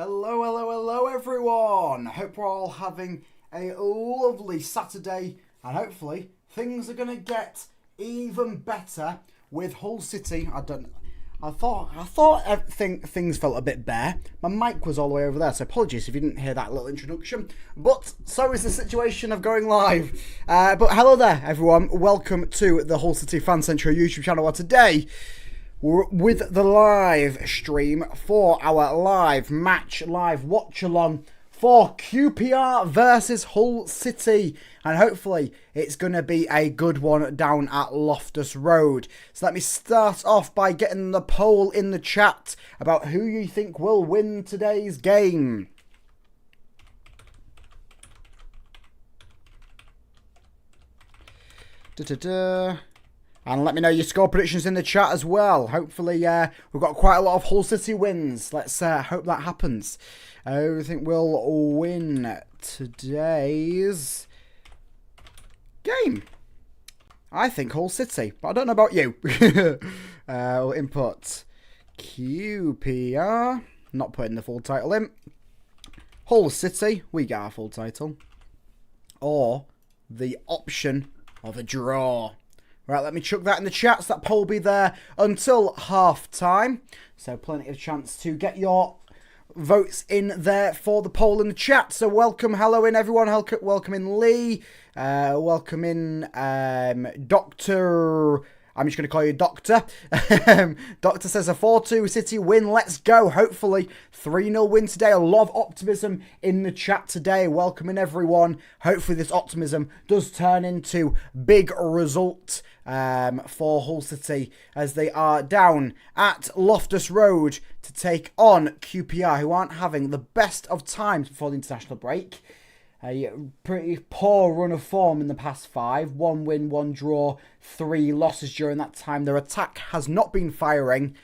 Hello, hello, hello everyone! Hope we're all having a lovely Saturday and hopefully things are going to get even better with Hull City. I thought things felt a bit bare. My mic was all the way over there, so apologies if you didn't hear that little introduction. But so is the situation of going live. But hello there everyone, welcome to the HullCityFanCentral YouTube channel where today with the live stream for our live watch along for QPR versus Hull City, and hopefully it's going to be a good one down at Loftus Road. So let me start off by getting the poll in the chat about who you think will win today's game. And let me know your score predictions in the chat as well. Hopefully, we've got quite a lot of Hull City wins. Let's hope that happens. I think we'll win today's game. I think Hull City, but I don't know about you. We'll input QPR. Not putting the full title in. Hull City, we get our full title. Or the option of a draw. Right, let me chuck that in the chat, so that poll will be there until half time. So plenty of chance to get your votes in there for the poll in the chat. So welcome, hello in everyone, welcome in Lee, welcome in Doctor... I'm just going to call you Doctor. Doctor says a 4-2 City win. Let's go. Hopefully 3-0 win today. A lot of optimism in the chat today. Welcoming everyone. Hopefully this optimism does turn into big result for Hull City as they are down at Loftus Road to take on QPR, who aren't having the best of times before the international break. A pretty poor run of form in the past 5. 1 win, 1 draw, 3 losses during that time. Their attack has not been firing,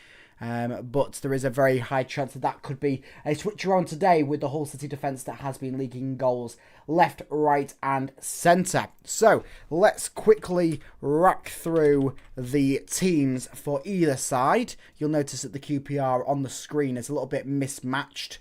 but there is a very high chance that could be a switch around today with the Hull City defence that has been leaking goals left, right and centre. So let's quickly rack through the teams for either side. You'll notice that the QPR on the screen is a little bit mismatched.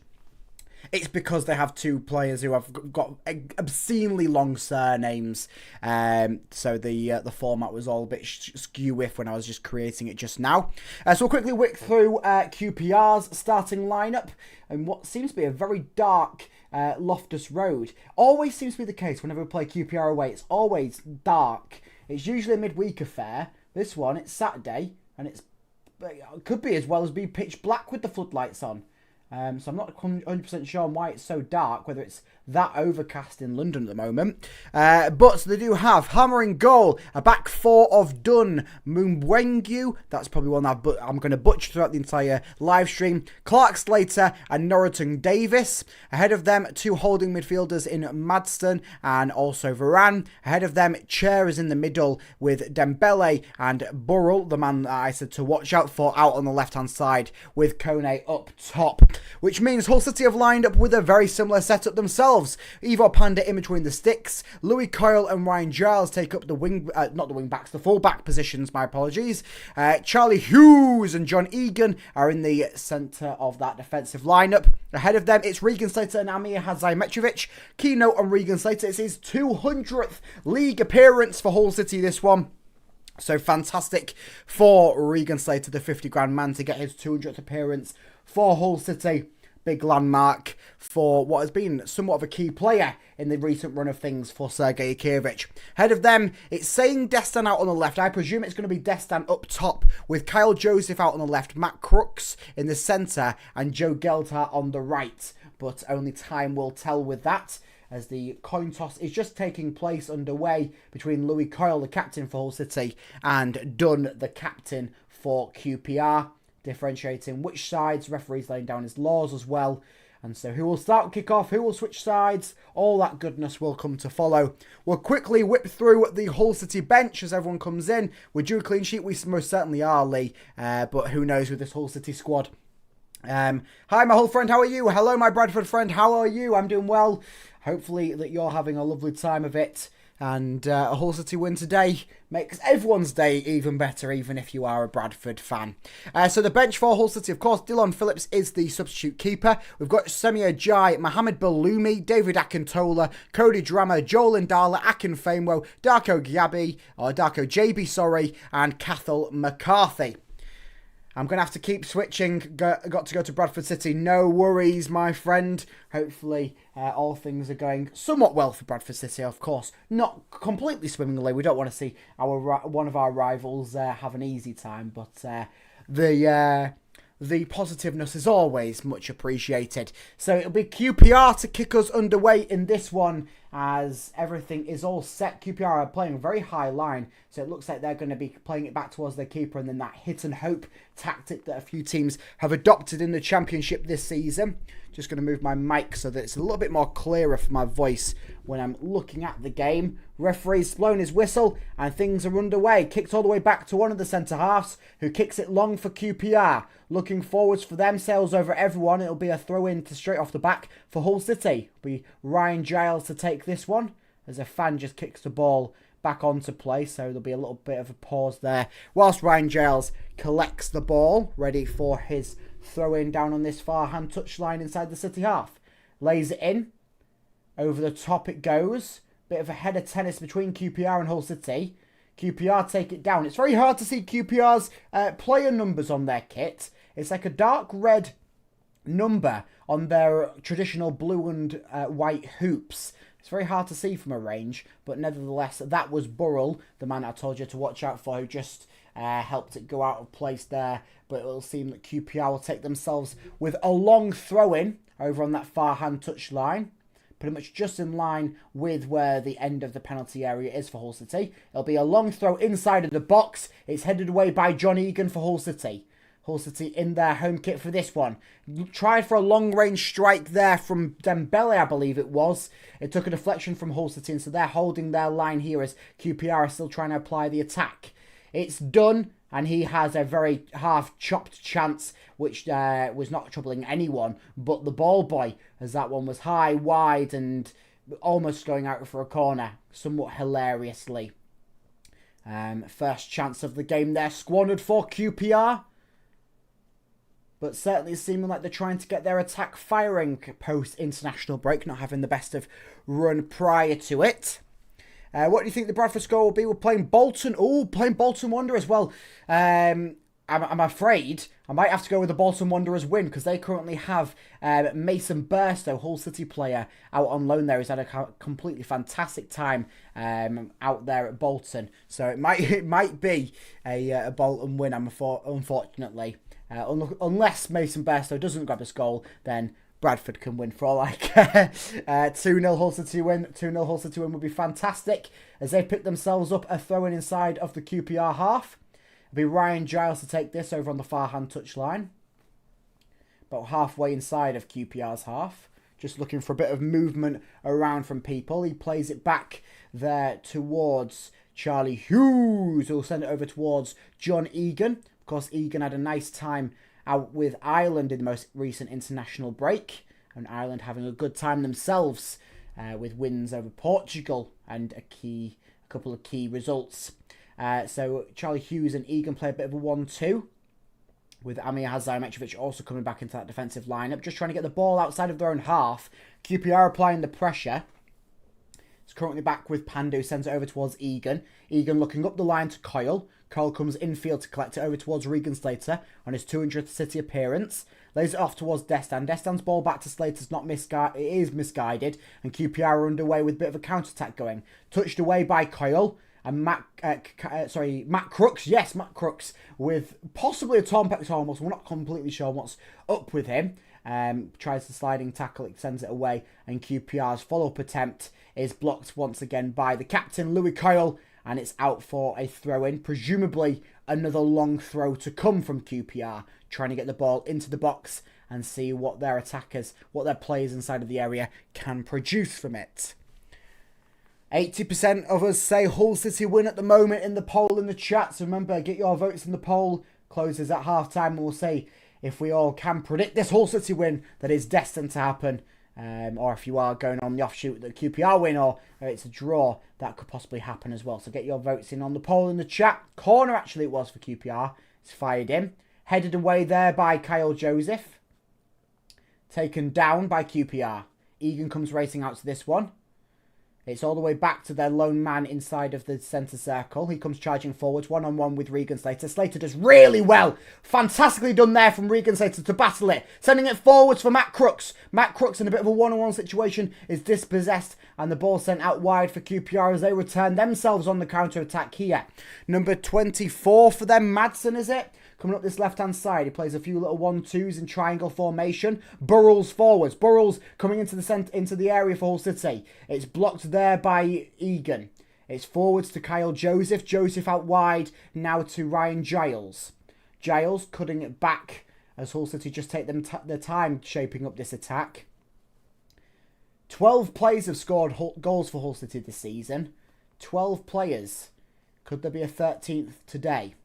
It's because they have 2 players who have got obscenely long surnames. So the format was all a bit skew-whiff when I was just creating it just now. So we'll quickly whip through QPR's starting lineup and what seems to be a very dark Loftus Road. Always seems to be the case whenever we play QPR away. It's always dark. It's usually a midweek affair. This one, it's Saturday, and it could be as well as be pitch black with the floodlights on. So I'm not 100% sure on why it's so dark, whether it's that overcast in London at the moment. But they do have hammering goal, a back 4 of Dunn, Mumwengu, that's probably one that I'm going to butcher throughout the entire live stream, Clark Slater and Norriton Davis. Ahead of them, 2 holding midfielders in Madston and also Varane. Ahead of them, Chair is in the middle with Dembele and Burrell, the man that I said to watch out for, out on the left-hand side with Kone up top. Which means Hull City have lined up with a very similar setup themselves. Ivo Panda in between the sticks. Louis Coyle and Ryan Giles take up the the full-back positions, my apologies. Charlie Hughes and John Egan are in the centre of that defensive lineup. Ahead of them, it's Regan Slater and Amir Hadzaimitrovic. Keynote on Regan Slater, it's his 200th league appearance for Hull City, this one. So fantastic for Regan Slater, the 50 grand man, to get his 200th appearance for Hull City. Big landmark for what has been somewhat of a key player in the recent run of things for Sergei Akievich. Ahead of them, it's saying Destan out on the left. I presume it's going to be Destan up top with Kyle Joseph out on the left, Matt Crooks in the centre and Joe Geltart on the right. But only time will tell with that, as the coin toss is just taking place underway between Louis Coyle, the captain for Hull City, and Dunn, the captain for QPR. Differentiating which sides, referees laying down his laws as well. And so who will start kick off, who will switch sides, all that goodness will come to follow. We'll quickly whip through the Hull City bench as everyone comes in. We're due a clean sheet, we most certainly are, Lee. But who knows with this Hull City squad. Hi my Hull friend, how are you? Hello my Bradford friend, how are you? I'm doing well. Hopefully that you're having a lovely time of it. And a Hull City win today makes everyone's day even better, even if you are a Bradford fan. So the bench for Hull City, of course, Dylan Phillips is the substitute keeper. We've got Semir Jai, Mohamed Baloumi, David Akintola, Cody Drammer, Joel Indala, Akin Famewell, Darko JB, and Cathal McCarthy. I'm going to have to keep switching. Got to go to Bradford City. No worries, my friend. Hopefully, all things are going somewhat well for Bradford City. Of course, not completely swimmingly. We don't want to see one of our rivals have an easy time. But the positiveness is always much appreciated. So it'll be QPR to kick us underway in this one, as everything is all set. QPR are playing a very high line, so it looks like they're going to be playing it back towards their keeper, and then that hit and hope tactic that a few teams have adopted in the Championship this season. Just going to move my mic so that it's a little bit more clearer for my voice when I'm looking at the game. Referee's blown his whistle and things are underway. Kicked all the way back to one of the centre-halves, who kicks it long for QPR. Looking forwards for them, sails over everyone. It'll be a throw-in to straight off the back for Hull City. It'll be Ryan Giles to take this one, as a fan just kicks the ball back onto play, so there'll be a little bit of a pause there whilst Ryan Giles collects the ball, ready for his throw-in down on this far-hand touchline inside the City half. Lays it in. Over the top it goes. Bit of a header tennis between QPR and Hull City. QPR take it down. It's very hard to see QPR's player numbers on their kit. It's like a dark red number on their traditional blue and white hoops. It's very hard to see from a range, but nevertheless, that was Burrell, the man I told you to watch out for, who just helped it go out of place there. But it will seem that QPR will take themselves with a long throw-in over on that far-hand touchline. Pretty much just in line with where the end of the penalty area is for Hull City. It'll be a long throw inside of the box. It's headed away by John Egan for Hull City. Hull City in their home kit for this one. Tried for a long-range strike there from Dembele, I believe it was. It took a deflection from Hull City, and so they're holding their line here as QPR are still trying to apply the attack. It's done, and he has a very half-chopped chance, which was not troubling anyone but the ball boy, as that one was high, wide, and almost going out for a corner, somewhat hilariously. First chance of the game there, squandered for QPR. But certainly seeming like they're trying to get their attack firing post-international break, not having the best of run prior to it. What do you think the Bradford score will be? We're playing Bolton. Oh, playing Bolton Wanderers. Well, I'm afraid I might have to go with the Bolton Wanderers win, because they currently have Mason Burstow, Hull City player, out on loan there. He's had a completely fantastic time out there at Bolton. So it might be a Bolton win, unfortunately. Unless Mason Burstow doesn't grab this goal, then Bradford can win for all I care. 2-0 Hull City win. 2-0 Hull City win would be fantastic, as they pick themselves up a throw-in inside of the QPR half. It'll be Ryan Giles to take this over on the far-hand touchline. About halfway inside of QPR's half. Just looking for a bit of movement around from people. He plays it back there towards Charlie Hughes, who'll send it over towards John Egan. Of course, Egan had a nice time out with Ireland in the most recent international break, and Ireland having a good time themselves with wins over Portugal and a couple of key results. So Charlie Hughes and Egan play a bit of a 1-2, with Amir Hazarmetrovic also coming back into that defensive lineup, just trying to get the ball outside of their own half. QPR applying the pressure. It's currently back with Pandu, sends it over towards Egan. Egan looking up the line to Coyle. Coyle comes infield to collect it over towards Regan Slater on his 200th City appearance. Lays it off towards Destan. Destan's ball back to Slater's it is misguided, and QPR are underway with a bit of a counter-attack going. Touched away by Coyle. And Matt Crooks, yes, Matt Crooks, with possibly a torn pectoral muscle. We're not completely sure what's up with him. Tries the sliding tackle, it sends it away, and QPR's follow-up attempt is blocked once again by the captain, Louis Coyle, and it's out for a throw-in. Presumably another long throw to come from QPR, trying to get the ball into the box and see what their attackers, what their players inside of the area can produce from it. 80% of us say Hull City win at the moment in the poll in the chat. So remember, get your votes in the poll. Closes at half-time. We'll see if we all can predict this Hull City win that is destined to happen or if you are going on the offshoot that QPR win or it's a draw, that could possibly happen as well. So get your votes in on the poll in the chat. Corner, actually, it was for QPR. It's fired in. Headed away there by Kyle Joseph. Taken down by QPR. Egan comes racing out to this one. It's all the way back to their lone man inside of the centre circle. He comes charging forwards, one-on-one with Regan Slater. Slater does really well. Fantastically done there from Regan Slater to battle it. Sending it forwards for Matt Crooks. Matt Crooks in a bit of a one-on-one situation is dispossessed. And the ball sent out wide for QPR as they return themselves on the counter-attack here. Number 24 for them, Madsen, is it? Coming up this left-hand side, he plays a few little 1-2s in triangle formation. Burrells forwards. Burrells coming into the area for Hull City. It's blocked there by Egan. It's forwards to Kyle Joseph. Joseph out wide now to Ryan Giles. Giles cutting it back as Hull City just take their time shaping up this attack. 12 players have scored goals for Hull City this season. 12 players. Could there be a 13th today?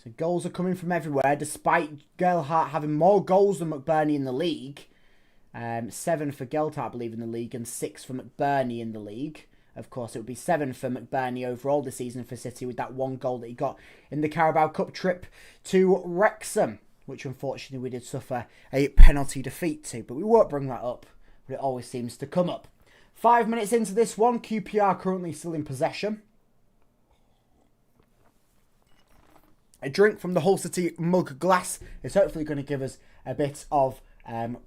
So goals are coming from everywhere, despite Gelhardt having more goals than McBurney in the league. 7 for Gelhardt, I believe, in the league, and 6 for McBurney in the league. Of course, it would be 7 for McBurney overall this season for City with that 1 goal that he got in the Carabao Cup trip to Wrexham, which unfortunately we did suffer a penalty defeat to. But we won't bring that up, but it always seems to come up. 5 minutes into this one, QPR currently still in possession. A drink from the Hull City mug glass is hopefully going to give us a bit of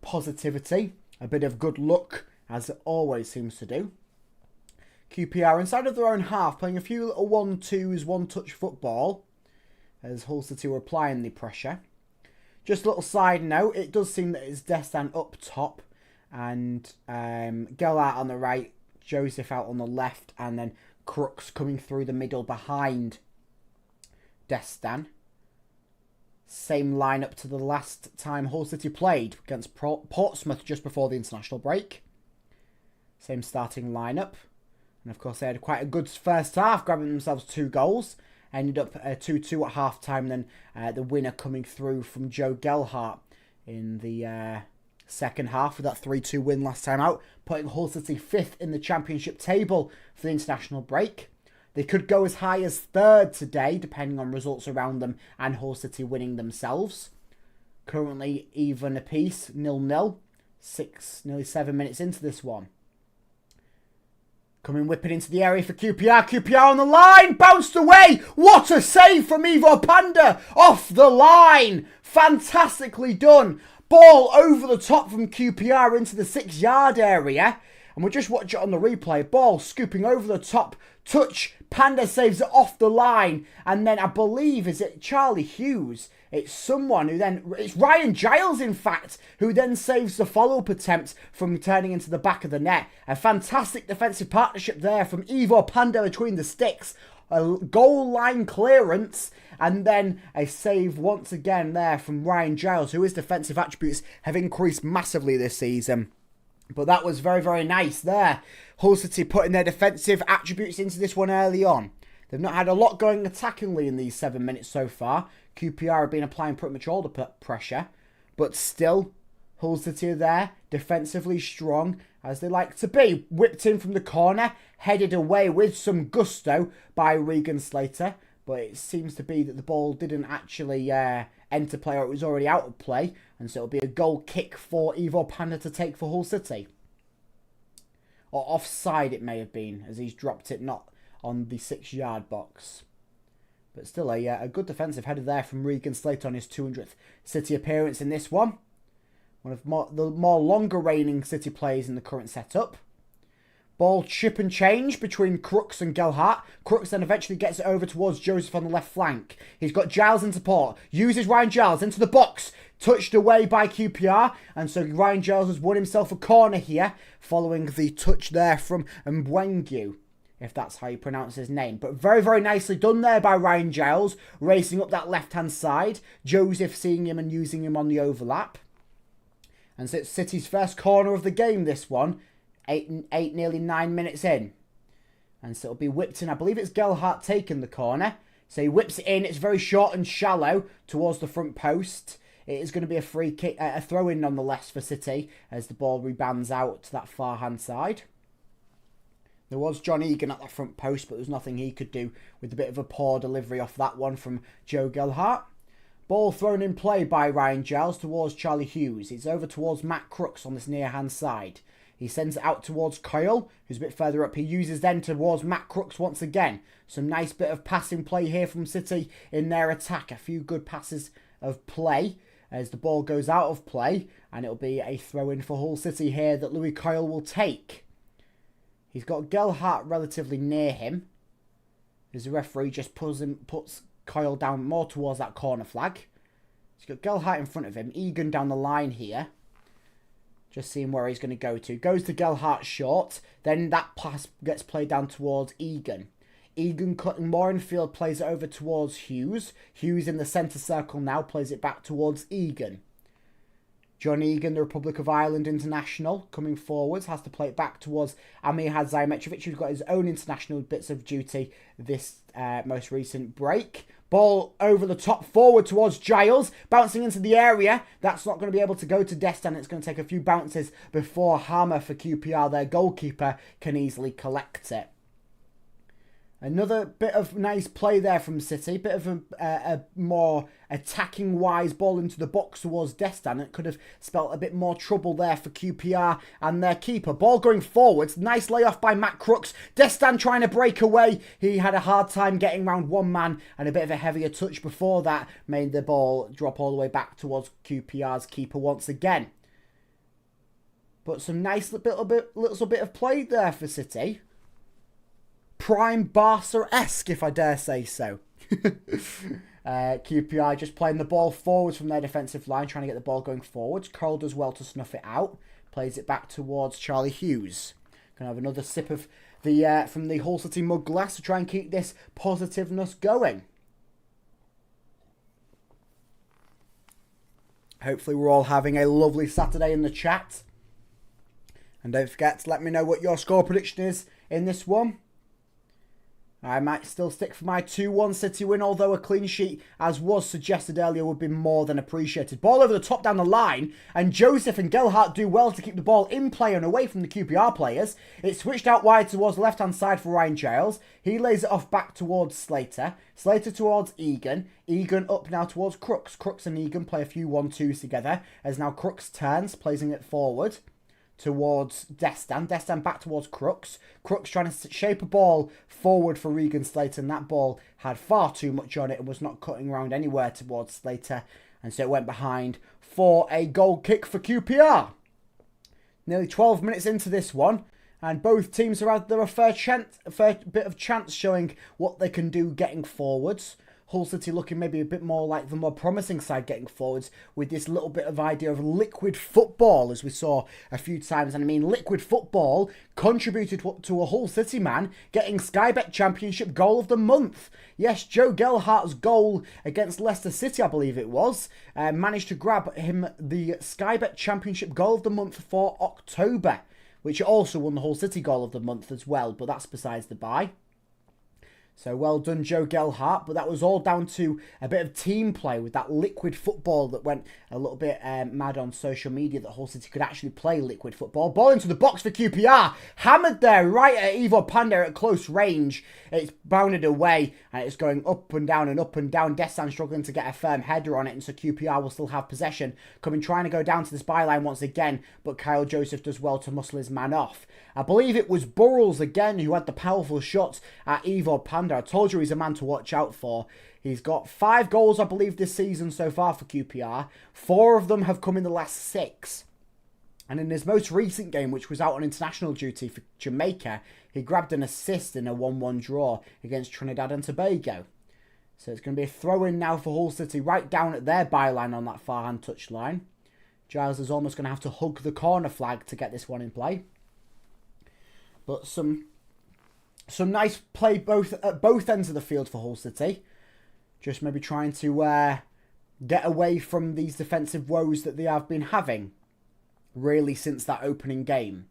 positivity, a bit of good luck, as it always seems to do. QPR inside of their own half, playing a few little 1-2s, one-touch football, as Hull City were applying the pressure. Just a little side note, it does seem that it's Destan up top, and Gelhardt on the right, Joseph out on the left, and then Crooks coming through the middle behind Destan. Same lineup to the last time Hull City played against Portsmouth just before the international break. Same starting lineup. And of course they had quite a good first half, grabbing themselves 2 goals. Ended up 2-2 at half time. Then the winner coming through from Joe Gelhardt in the second half with that 3-2 win last time out, putting Hull City 5th in the championship table for the international break. They could go as high as 3rd today, depending on results around them and Hull City winning themselves. Currently even apiece, 0-0. Nearly 7 minutes into this one. Coming whipping into the area for QPR. QPR on the line, bounced away. What a save from Ivo Panda off the line. Fantastically done. Ball over the top from QPR into the 6-yard area. And we'll just watch it on the replay. Ball scooping over the top. Touch. Panda saves it off the line. And then I believe, is it Charlie Hughes? It's someone who then... It's Ryan Giles, in fact, who then saves the follow-up attempt from turning into the back of the net. A fantastic defensive partnership there from Ivo Panda between the sticks. A goal line clearance. And then a save once again there from Ryan Giles, who his defensive attributes have increased massively this season. But that was very, very nice there. Hull City putting their defensive attributes into this one early on. They've not had a lot going attackingly in these 7 minutes so far. QPR have been applying pretty much all the pressure. But still, Hull City are there, defensively strong, as they like to be. Whipped in from the corner, headed away with some gusto by Regan Slater. But it seems to be that the ball didn't actually enter play, or it was already out of play. And so it'll be a goal kick for Ivo Panda to take for Hull City. Or offside it may have been, as he's dropped it not on the 6-yard box. But still a good defensive header there from Regan Slater on his 200th City appearance in this one. One of the more longer reigning City players in the current setup. Ball chip and change between Crooks and Gelhardt. Crooks then eventually gets it over towards Joseph on the left flank. He's got Giles in support. Uses Ryan Giles into the box. Touched away by QPR. And so Ryan Giles has won himself a corner here, following the touch there from Mbwengu, if that's how you pronounce his name. But very, very nicely done there by Ryan Giles, racing up that left-hand side. Joseph seeing him and using him on the overlap. And so it's City's first corner of the game, this one. Nearly 9 minutes in. And so it'll be whipped in. I believe it's Gelhardt taking the corner. So he whips it in. It's very short and shallow towards the front post. It is going to be a free kick, a throw-in nonetheless for City as the ball rebounds out to that far-hand side. There was John Egan at that front post, but there was nothing he could do with a bit of a poor delivery off that one from Joe Gelhardt. Ball thrown in play by Ryan Giles towards Charlie Hughes. It's over towards Matt Crooks on this near-hand side. He sends it out towards Kyle, who's a bit further up. He uses then towards Matt Crooks once again. Some nice bit of passing play here from City in their attack. A few good passes of play as the ball goes out of play. And it'll be a throw-in for Hull City here that Louis Kyle will take. He's got Gelhardt relatively near him. As the referee just puts Kyle down more towards that corner flag. He's got Gelhardt in front of him. Egan down the line here. Just seeing where he's going to go to. Goes to Gelhardt short. Then that pass gets played down towards Egan. Egan cutting more in field. Plays it over towards Hughes. Hughes in the centre circle now. Plays it back towards Egan. John Egan, the Republic of Ireland international, coming forwards, has to play it back towards Amir Hadzaimitrovic, who's got his own international bits of duty this most recent break. Ball over the top forward towards Giles, bouncing into the area. That's not going to be able to go to Destan. It's going to take a few bounces before Hammer for QPR, their goalkeeper, can easily collect it. Another bit of nice play there from City. Bit of a more attacking-wise ball into the box towards Destan. It could have spelt a bit more trouble there for QPR and their keeper. Ball going forwards. Nice layoff by Matt Crooks. Destan trying to break away. He had a hard time getting round one man, and a bit of a heavier touch before that made the ball drop all the way back towards QPR's keeper once again. But some nice little bit of play there for City. Prime Barca-esque, if I dare say so. QPR just playing the ball forwards from their defensive line, trying to get the ball going forwards. Carl does well to snuff it out. Plays it back towards Charlie Hughes. Gonna have another sip of the from the Hull City mug glass to try and keep this positiveness going. Hopefully we're all having a lovely Saturday in the chat. And don't forget to let me know what your score prediction is in this one. I might still stick for my 2-1 City win, although a clean sheet, as was suggested earlier, would be more than appreciated. Ball over the top down the line, and Joseph and Gelhardt do well to keep the ball in play and away from the QPR players. It's switched out wide towards the left-hand side for Ryan Giles. He lays it off back towards Slater. Slater towards Egan. Egan up now towards Crooks. Crooks and Egan play a few 1-2s together, as now Crooks turns, placing it forward towards Destan. Destan back towards Crooks. Crooks trying to shape a ball forward for Regan Slater, and that ball had far too much on it and was not cutting around anywhere towards Slater, and so it went behind for a goal kick for QPR. Nearly 12 minutes into this one, and both teams are out there a fair bit of chance showing what they can do getting forwards. Hull City looking maybe a bit more like the more promising side getting forwards with this little bit of idea of liquid football, as we saw a few times. And I mean, liquid football contributed to a Hull City man getting Sky Bet Championship Goal of the Month. Yes, Joe Gelhardt's goal against Leicester City, I believe it was, managed to grab him the Sky Bet Championship Goal of the Month for October, which also won the Hull City Goal of the Month as well, but that's besides the by. So well done, Joe Gelhardt. But that was all down to a bit of team play with that liquid football that went a little bit mad on social media, that Hull City could actually play liquid football. Ball into the box for QPR. Hammered there right at Ivo Panda at close range. It's bounded away and it's going up and down and up and down. Destan struggling to get a firm header on it, and so QPR will still have possession. Trying to go down to this byline once again, but Kyle Joseph does well to muscle his man off. I believe it was Burrells again who had the powerful shot at Ivo Panda. I told you he's a man to watch out for. He's got 5 goals, I believe, this season so far for QPR. 4 of them have come in the last 6. And in his most recent game, which was out on international duty for Jamaica, he grabbed an assist in a 1-1 draw against Trinidad and Tobago. So it's going to be a throw-in now for Hull City, right down at their byline on that far-hand touchline. Giles is almost going to have to hug the corner flag to get this one in play. But some nice play at both ends of the field for Hull City. Just maybe trying to get away from these defensive woes that they have been having, really, since that opening game,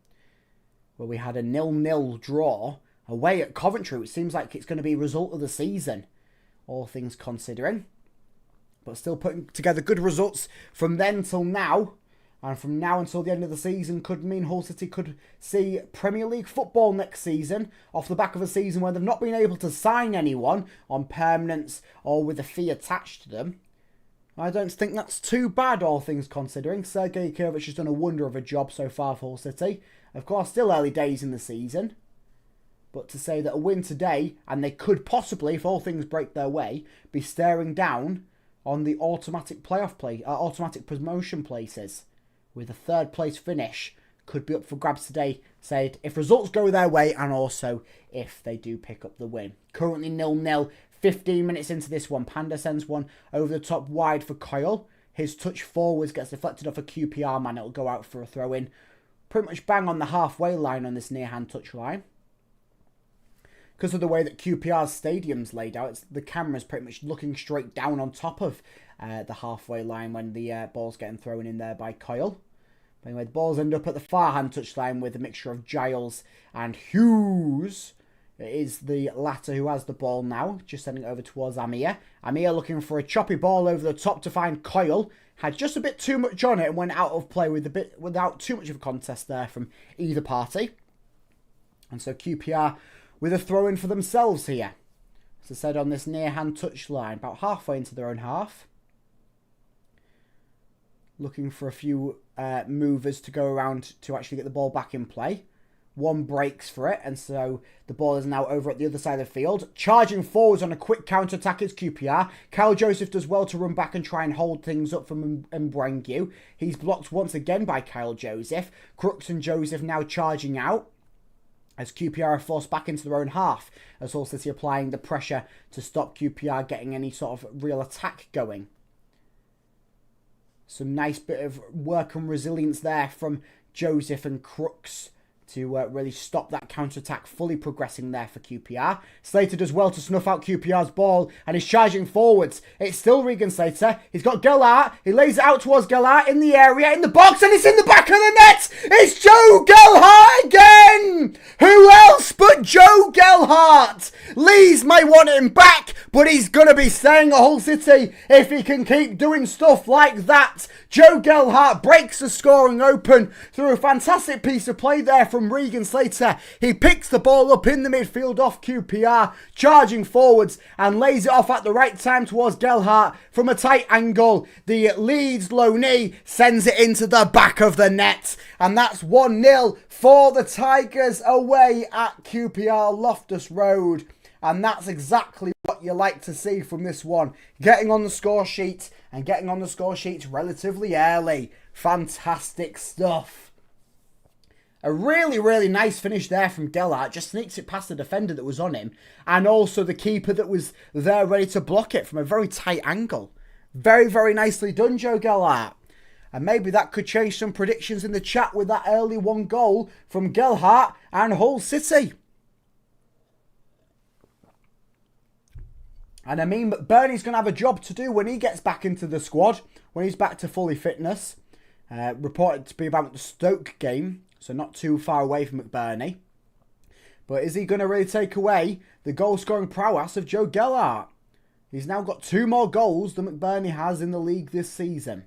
where we had a 0-0 draw away at Coventry, which seems like it's going to be a result of the season, all things considering. But still putting together good results from then till now. And from now until the end of the season could mean Hull City could see Premier League football next season off the back of a season where they've not been able to sign anyone on permanence or with a fee attached to them. I don't think that's too bad, all things considering. Sergei Kurvich has done a wonder of a job so far for Hull City. Of course, still early days in the season. But to say that a win today, and they could possibly, if all things break their way, be staring down on the automatic automatic promotion places, with a third place finish, could be up for grabs today, said if results go their way and also if they do pick up the win. Currently 0-0, 15 minutes into this one. Panda sends one over the top wide for Coyle. His touch forwards gets deflected off a QPR man. It'll go out for a throw in. Pretty much bang on the halfway line on this near hand touch line. Because of the way that QPR's stadium's laid out, the camera's pretty much looking straight down on top of the halfway line when the ball's getting thrown in there by Coyle. But anyway, the balls end up at the far hand touchline with a mixture of Giles and Hughes. It is the latter who has the ball now, just sending it over towards Amir. Amir looking for a choppy ball over the top to find Coyle. Had just a bit too much on it and went out of play without too much of a contest there from either party. And so QPR with a throw-in for themselves here. As I said, on this near-hand touch line, about halfway into their own half. Looking for a few movers to go around to actually get the ball back in play. One breaks for it, and so the ball is now over at the other side of the field. Charging forwards on a quick counter-attack is QPR. Kyle Joseph does well to run back and try and hold things up from Mbrengu. He's blocked once again by Kyle Joseph. Crooks and Joseph now charging out, as QPR are forced back into their own half, as Hull City applying the pressure to stop QPR getting any sort of real attack going. Some nice bit of work and resilience there from Joseph and Crooks to really stop that counter-attack fully progressing there for QPR. Slater does well to snuff out QPR's ball and is charging forwards. It's still Regan Slater. He's got Gelhardt. He lays it out towards Gelhardt in the area, in the box, and it's in the back of the net. It's Joe Gelhardt again. Who else but Joe Gelhardt? Leeds may want him back, but he's going to be staying at Hull City if he can keep doing stuff like that. Joe Gelhardt breaks the scoring open through a fantastic piece of play there from Regan Slater. He picks the ball up in the midfield off QPR, charging forwards and lays it off at the right time towards Gelhardt from a tight angle. The Leeds low knee sends it into the back of the net, and that's 1-0 for the Tigers away at QPR Loftus Road. And that's exactly what you like to see from this one. Getting on the score sheet, and getting on the score sheet relatively early. Fantastic stuff. A really, really nice finish there from Gelhardt. Just sneaks it past the defender that was on him. And also the keeper that was there ready to block it from a very tight angle. Very, very nicely done, Joe Gelhardt. And maybe that could change some predictions in the chat with that early one goal from Gelhardt and Hull City. And I mean, McBurney's going to have a job to do when he gets back into the squad, when he's back to fully fitness. Reported to be about the Stoke game, so not too far away from McBurney. But is he going to really take away the goal-scoring prowess of Joe Gelhardt? He's now got 2 more goals than McBurney has in the league this season.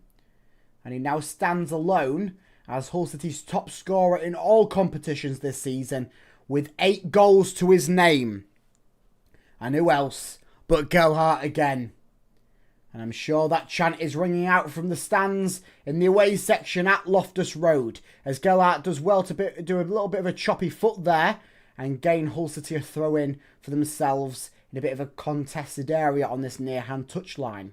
And he now stands alone as Hull City's top scorer in all competitions this season, with 8 goals to his name. And who else but Gelhardt again? And I'm sure that chant is ringing out from the stands in the away section at Loftus Road, as Gelhardt does well to do a little bit of a choppy foot there and gain Hull City a throw in for themselves in a bit of a contested area on this near hand touchline.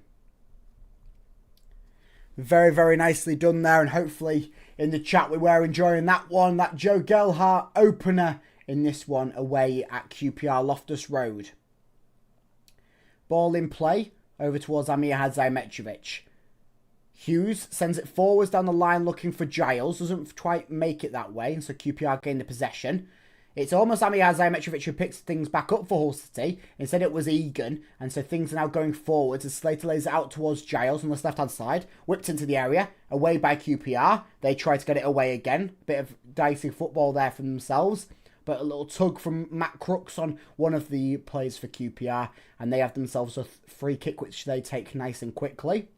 Very, very nicely done there, and hopefully in the chat we were enjoying that one, that Joe Gelhardt opener in this one away at QPR Loftus Road. Ball in play over towards Amir Hadzaimeciovic. Hughes sends it forwards down the line looking for Giles. Doesn't quite make it that way, and so QPR gain the possession. It's almost Amir Hadzaimeciovic who picks things back up for Hull City. Instead it was Egan, and so things are now going forwards as Slater lays it out towards Giles on the left-hand side. Whipped into the area, away by QPR. They try to get it away again. Bit of dicey football there for themselves. but a little tug from Matt Crooks on one of the players for QPR, and they have themselves a free kick, which they take nice and quickly.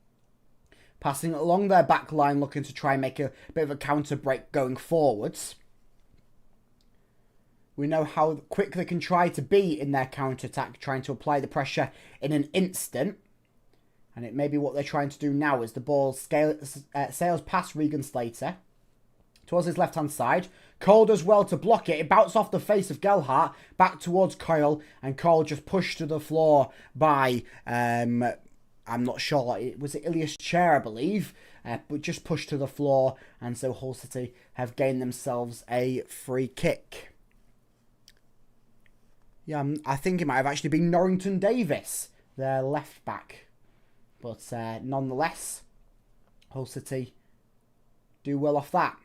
Passing it along their back line, looking to try and make a bit of a counter break going forwards. We know how quick they can try to be in their counter-attack, trying to apply the pressure in an instant. And it may be what they're trying to do now as the ball sails past Regan Slater towards his left-hand side. Cole does well to block it. It bounced off the face of Gelhardt back towards Coyle, and Cole just pushed to the floor by, I'm not sure, was it Ilias Chair, I believe, but just pushed to the floor, and so Hull City have gained themselves a free kick. Yeah, I think it might have actually been Norrington Davis, their left back. But nonetheless, Hull City do well off that.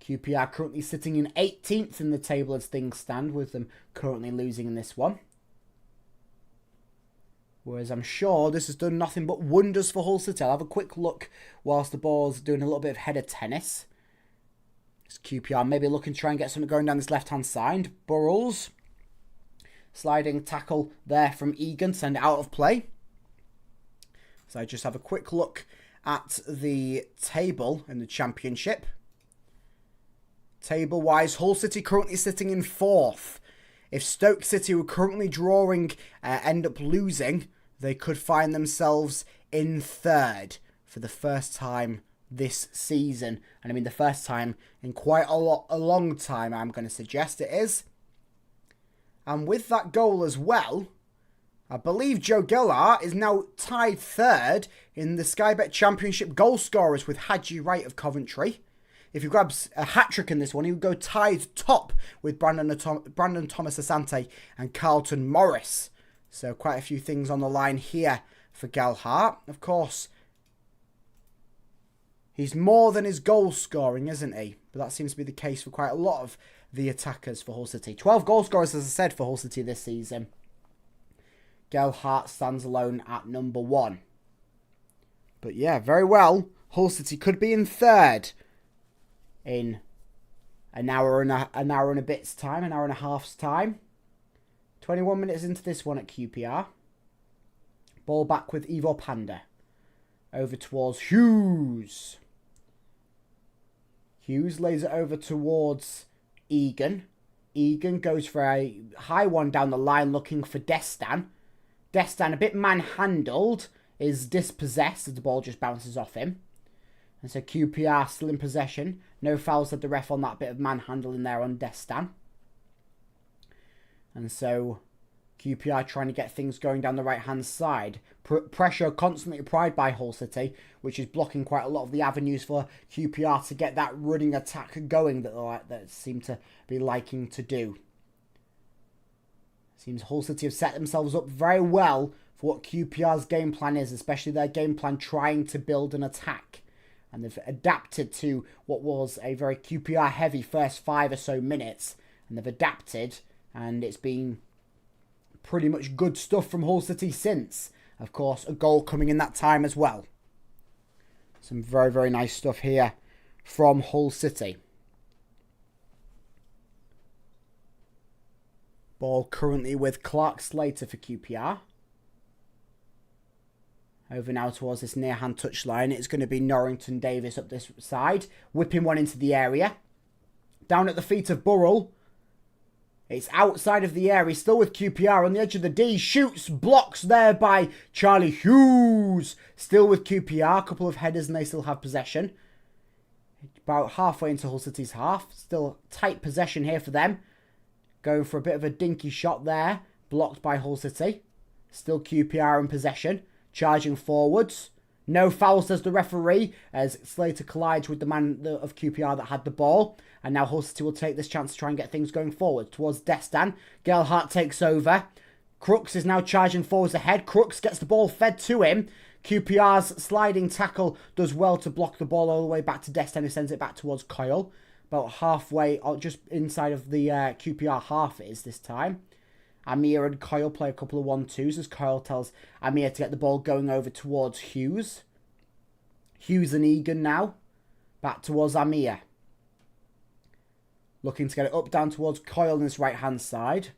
QPR currently sitting in 18th in the table as things stand, with them currently losing in this one. Whereas I'm sure this has done nothing but wonders for Hull City. I'll have a quick look whilst the ball's doing a little bit of header tennis. It's QPR maybe looking to try and get something going down this left-hand side. Burrells. Sliding tackle there from Egan, send it out of play. So I just have a quick look at the table in the Championship. Table-wise, Hull City currently sitting in 4th. If Stoke City were currently drawing, end up losing, they could find themselves in 3rd for the first time this season. And I mean the first time in quite a long time, I'm going to suggest it is. And with that goal as well, I believe Joe Gelhardt is now tied 3rd in the Sky Bet Championship goal scorers with Hadji Wright of Coventry. If he grabs a hat-trick in this one, he would go tied top with Brandon Thomas Asante and Carlton Morris. So quite a few things on the line here for Gelhardt. Of course, he's more than his goal scoring, isn't he? But that seems to be the case for quite a lot of the attackers for Hull City. 12 goal scorers, as I said, for Hull City this season. Gelhardt stands alone at number 1. But yeah, very well. Hull City could be in 3rd in an hour and a bit's time, an hour and a half's time. 21 minutes into this one at QPR. Ball back with Ivo Panda. Over towards Hughes. Hughes lays it over towards Egan. Egan goes for a high one down the line looking for Destan. Destan, a bit manhandled, is dispossessed as the ball just bounces off him. And so QPR still in possession. No fouls at the ref on that bit of manhandling there on Destan. And so QPR trying to get things going down the right-hand side. Pressure constantly applied by Hull City, which is blocking quite a lot of the avenues for QPR to get that running attack going that they seem to be liking to do. Seems Hull City have set themselves up very well for what QPR's game plan is, especially their game plan trying to build an attack. And they've adapted to what was a very QPR-heavy first 5 or so minutes. And they've adapted, and it's been pretty much good stuff from Hull City since. Of course, a goal coming in that time as well. Some very, very nice stuff here from Hull City. Ball currently with Clark Slater for QPR. Over now towards this near-hand touchline. It's going to be Norrington Davis up this side. Whipping one into the area. Down at the feet of Burrell. It's outside of the area. Still with QPR on the edge of the D. Shoots. Blocks there by Charlie Hughes. Still with QPR. A couple of headers and they still have possession. About halfway into Hull City's half. Still tight possession here for them. Going for a bit of a dinky shot there. Blocked by Hull City. Still QPR in possession. Charging forwards. No foul, says the referee, as Slater collides with the man of QPR that had the ball. And now Hull City will take this chance to try and get things going forward towards Destan. Gelhardt takes over. Crooks is now charging forwards ahead. Crooks gets the ball fed to him. QPR's sliding tackle does well to block the ball all the way back to Destan, who sends it back towards Coyle. About halfway, or just inside of the QPR half it is this time. Amir and Coyle play a couple of 1-2s as Coyle tells Amir to get the ball going over towards Hughes. Hughes and Egan now. Back towards Amir. Looking to get it up, down towards Coyle on his right-hand side.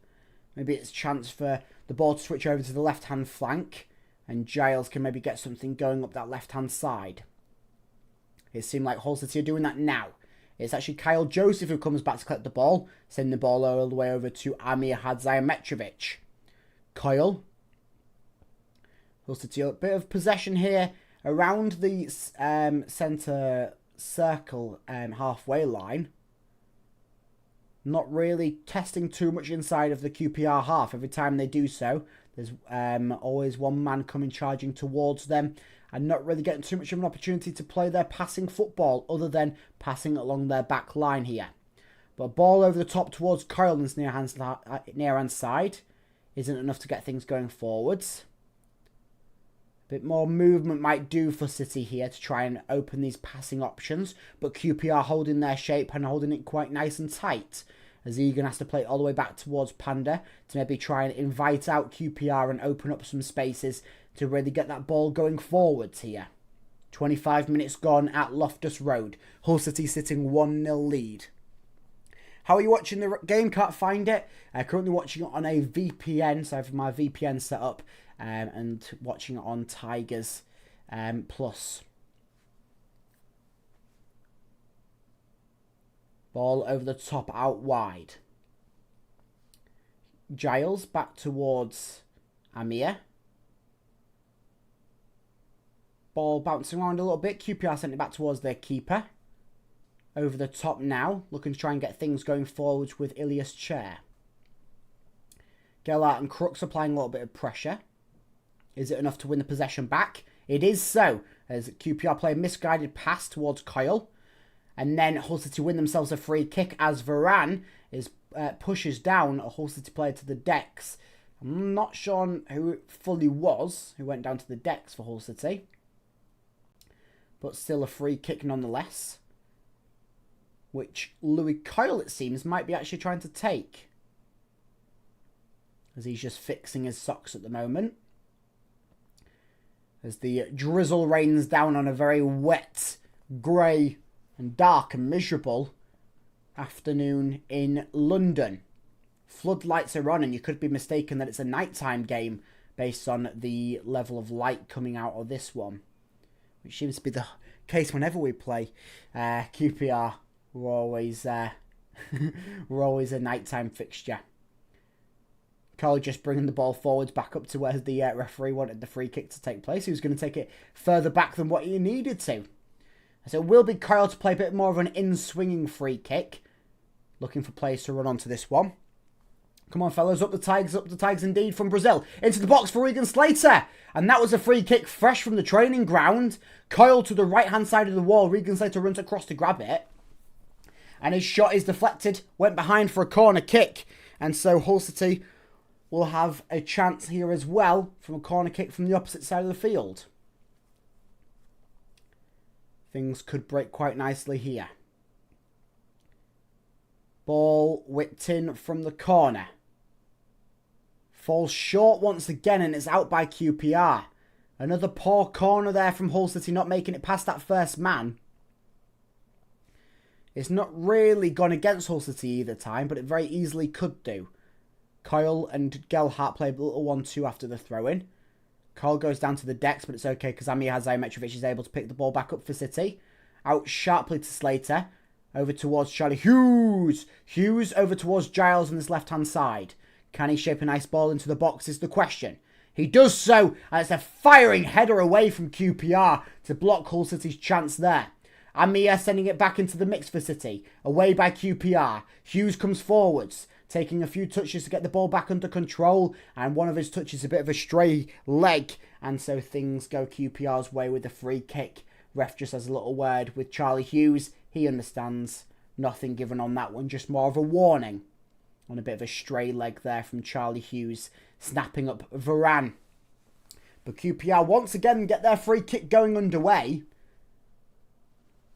Maybe it's a chance for the ball to switch over to the left-hand flank. And Giles can maybe get something going up that left-hand side. It seemed like Hull City are doing that now. It's actually Kyle Joseph who comes back to collect the ball. Sending the ball all the way over to Amir Hadzayametrovic. Coyle. Hull City a bit of possession here around the centre circle halfway line. Not really testing too much inside of the QPR half. Every time they do so, there's always one man coming charging towards them and not really getting too much of an opportunity to play their passing football other than passing along their back line here. But ball over the top towards Coyle's near hand side isn't enough to get things going forwards. A bit more movement might do for City here to try and open these passing options. But QPR holding their shape and holding it quite nice and tight. As Egan has to play it all the way back towards Panda to maybe try and invite out QPR and open up some spaces to really get that ball going forwards here. 25 minutes gone at Loftus Road. Hull City sitting 1-0 lead. How are you watching the game? Can't find it. Currently watching it on a VPN, so I have my VPN set up and watching it on Tigers Plus. Ball over the top out wide. Giles back towards Amir. Ball bouncing around a little bit. QPR sent it back towards their keeper. Over the top now. Looking to try and get things going forwards with Ilias Chair. Gellart and Crooks applying a little bit of pressure. Is it enough to win the possession back? It is so. As QPR play a misguided pass towards Coyle. And then Hull City win themselves a free kick as Varane pushes down a Hull City player to the decks. I'm not sure who it fully was who went down to the decks for Hull City. But still a free kick nonetheless. Which Louis Coyle, it seems, might be actually trying to take. As he's just fixing his socks at the moment. As the drizzle rains down on a very wet, grey and dark and miserable afternoon in London. Floodlights are on and you could be mistaken that it's a nighttime game based on the level of light coming out of this one. Which seems to be the case whenever we play QPR. We're always a nighttime fixture. Cole just bringing the ball forwards back up to where the referee wanted the free kick to take place. He was going to take it further back than what he needed to. So it will be Kyle to play a bit more of an in-swinging free kick. Looking for players to run onto this one. Come on, fellas, up the Tigers indeed from Brazil. Into the box for Regan Slater. And that was a free kick fresh from the training ground. Kyle to the right-hand side of the wall. Regan Slater runs across to grab it. And his shot is deflected. Went behind for a corner kick. And so Hull City will have a chance here as well from a corner kick from the opposite side of the field. Things could break quite nicely here. Ball whipped in from the corner. Falls short once again and it's out by QPR. Another poor corner there from Hull City, not making it past that first man. It's not really gone against Hull City either time, but it very easily could do. Kyle and Gelhardt play a little 1-2 after the throw-in. Kyle goes down to the decks, but it's okay because Amir Hadzayametrovic is able to pick the ball back up for City. Out sharply to Slater. Over towards Charlie Hughes. Hughes over towards Giles on his left-hand side. Can he shape a nice ball into the box is the question. He does so, and it's a firing header away from QPR to block Hull City's chance there. Amir sending it back into the mix for City. Away by QPR. Hughes comes forwards, taking a few touches to get the ball back under control. And one of his touches is a bit of a stray leg. And so things go QPR's way with the free kick. Ref just has a little word with Charlie Hughes. He understands. Nothing given on that one, just more of a warning. On a bit of a stray leg there from Charlie Hughes, snapping up Varane. But QPR once again get their free kick going underway.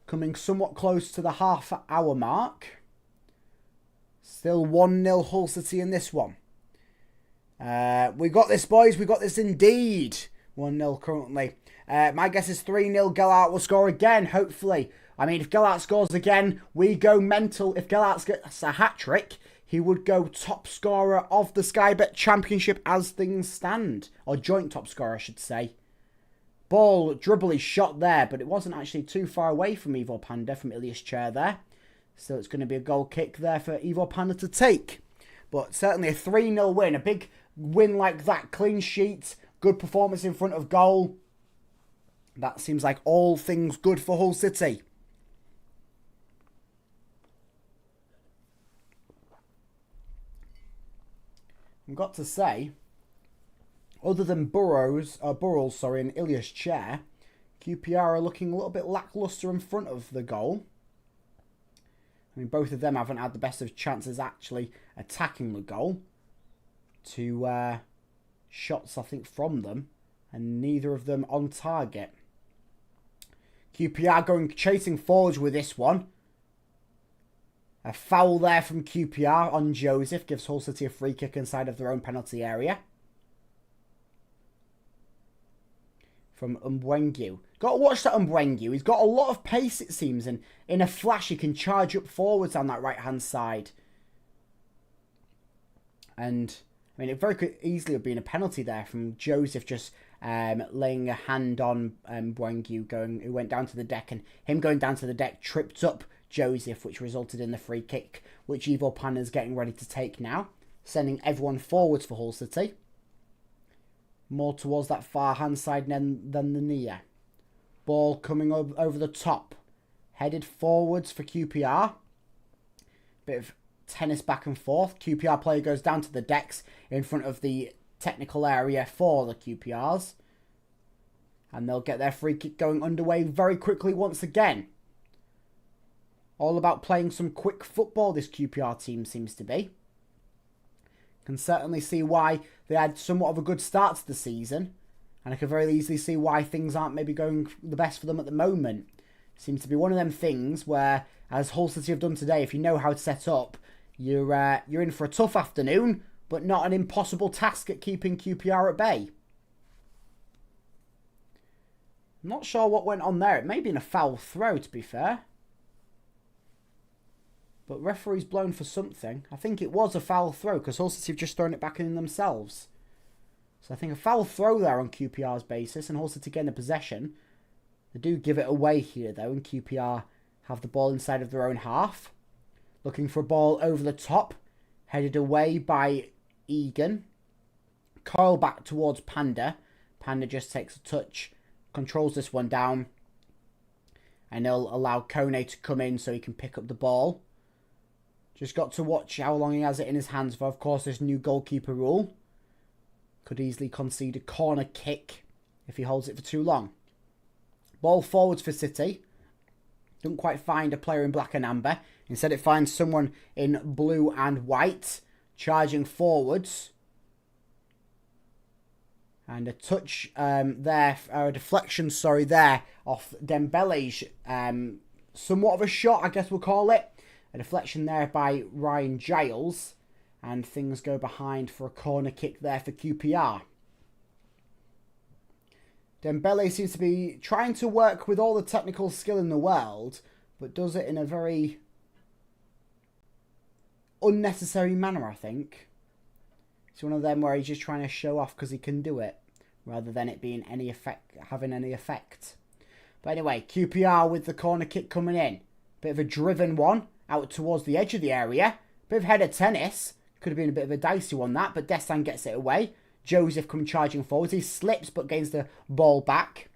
Coming somewhat close to the half-hour mark. Still 1-0 Hull City in this one. We got this, boys. We got this indeed. 1-0 currently. My guess is 3-0. Gelhardt will score again, hopefully, I mean, if Gelhardt scores again, we go mental. If Gelhardt gets a hat-trick, he would go top scorer of the Sky Bet Championship as things stand. Or joint top scorer, I should say. Ball, dribbly shot there, but it wasn't actually too far away from Evo Panda, from Ilias Chair there. So it's going to be a goal kick there for Evo Panda to take. But certainly a 3-0 win. A big win like that. Clean sheet. Good performance in front of goal. That seems like all things good for Hull City. I've got to say, other than Burrows, and Ilias Chair, QPR are looking a little bit lacklustre in front of the goal. I mean, both of them haven't had the best of chances actually attacking the goal. 2 shots, I think, from them, and neither of them on target. QPR going chasing forwards with this one. A foul there from QPR on Joseph gives Hull City a free kick inside of their own penalty area. From Mbwengu. Got to watch that Mbwengu. He's got a lot of pace, it seems, and in a flash he can charge up forwards on that right-hand side. And, I mean, it very could easily have been a penalty there from Joseph just laying a hand on Mbwengu, who went down to the deck, and him going down to the deck tripped up Joseph, which resulted in the free kick, which Evo Panda is getting ready to take now, sending everyone forwards for Hull City. More towards that far hand side than the near. Ball coming over the top. Headed forwards for QPR. Bit of tennis back and forth. QPR player goes down to the decks in front of the technical area for the QPRs. And they'll get their free kick going underway very quickly once again. All about playing some quick football, this QPR team seems to be. Can certainly see why they had somewhat of a good start to the season. And I can very easily see why things aren't maybe going the best for them at the moment. Seems to be one of them things where, as Hull City have done today, if you know how to set up, you're in for a tough afternoon, but not an impossible task at keeping QPR at bay. I'm not sure what went on there. It may have been a foul throw, to be fair. But referee's blown for something. I think it was a foul throw because Hull City have just thrown it back in themselves. So I think a foul throw there on QPR's basis and Hull City getting the possession. They do give it away here though, and QPR have the ball inside of their own half. Looking for a ball over the top. Headed away by Egan. Coil back towards Panda. Panda just takes a touch. Controls this one down. And he'll allow Kone to come in so he can pick up the ball. Just got to watch how long he has it in his hands for, of course, this new goalkeeper rule. Could easily concede a corner kick if he holds it for too long. Ball forwards for City. Don't quite find a player in black and amber. Instead it finds someone in blue and white. Charging forwards. And a touch there, or a deflection, sorry, there off Dembele's somewhat of a shot, I guess we'll call it. A deflection there by Ryan Giles. And things go behind for a corner kick there for QPR. Dembele seems to be trying to work with all the technical skill in the world, but does it in a very unnecessary manner, I think. It's one of them where he's just trying to show off because he can do it, rather than it being having any effect. But anyway, QPR with the corner kick coming in. Bit of a driven one. Out towards the edge of the area. Bit of header tennis. Could have been a bit of a dicey one, that. But Destin gets it away. Joseph comes charging forwards. He slips but gains the ball back.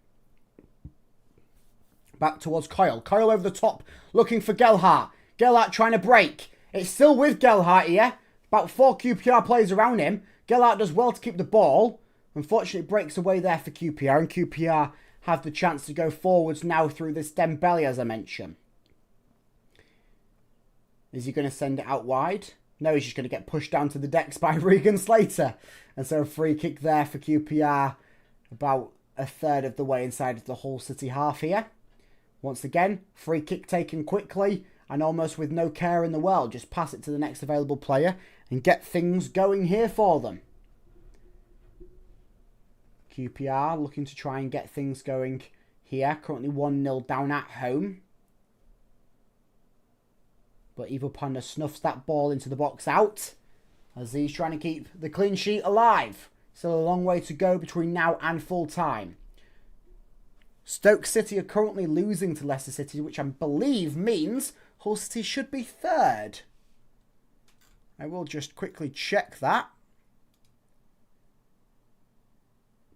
Back towards Coyle. Coyle over the top. Looking for Gelhardt. Gelhardt trying to break. It's still with Gelhardt here. About 4 QPR players around him. Gelhardt does well to keep the ball. Unfortunately, it breaks away there for QPR. And QPR have the chance to go forwards now through this Dembele, as I mentioned. Is he going to send it out wide? No, he's just going to get pushed down to the decks by Regan Slater. And so a free kick there for QPR. About a third of the way inside of the Hull City half here. Once again, free kick taken quickly. And almost with no care in the world. Just pass it to the next available player. And get things going here for them. QPR looking to try and get things going here. Currently 1-0 down at home. But Evil Panda snuffs that ball into the box out as he's trying to keep the clean sheet alive. Still a long way to go between now and full time. Stoke City are currently losing to Leicester City, which I believe means Hull City should be third. I will just quickly check that.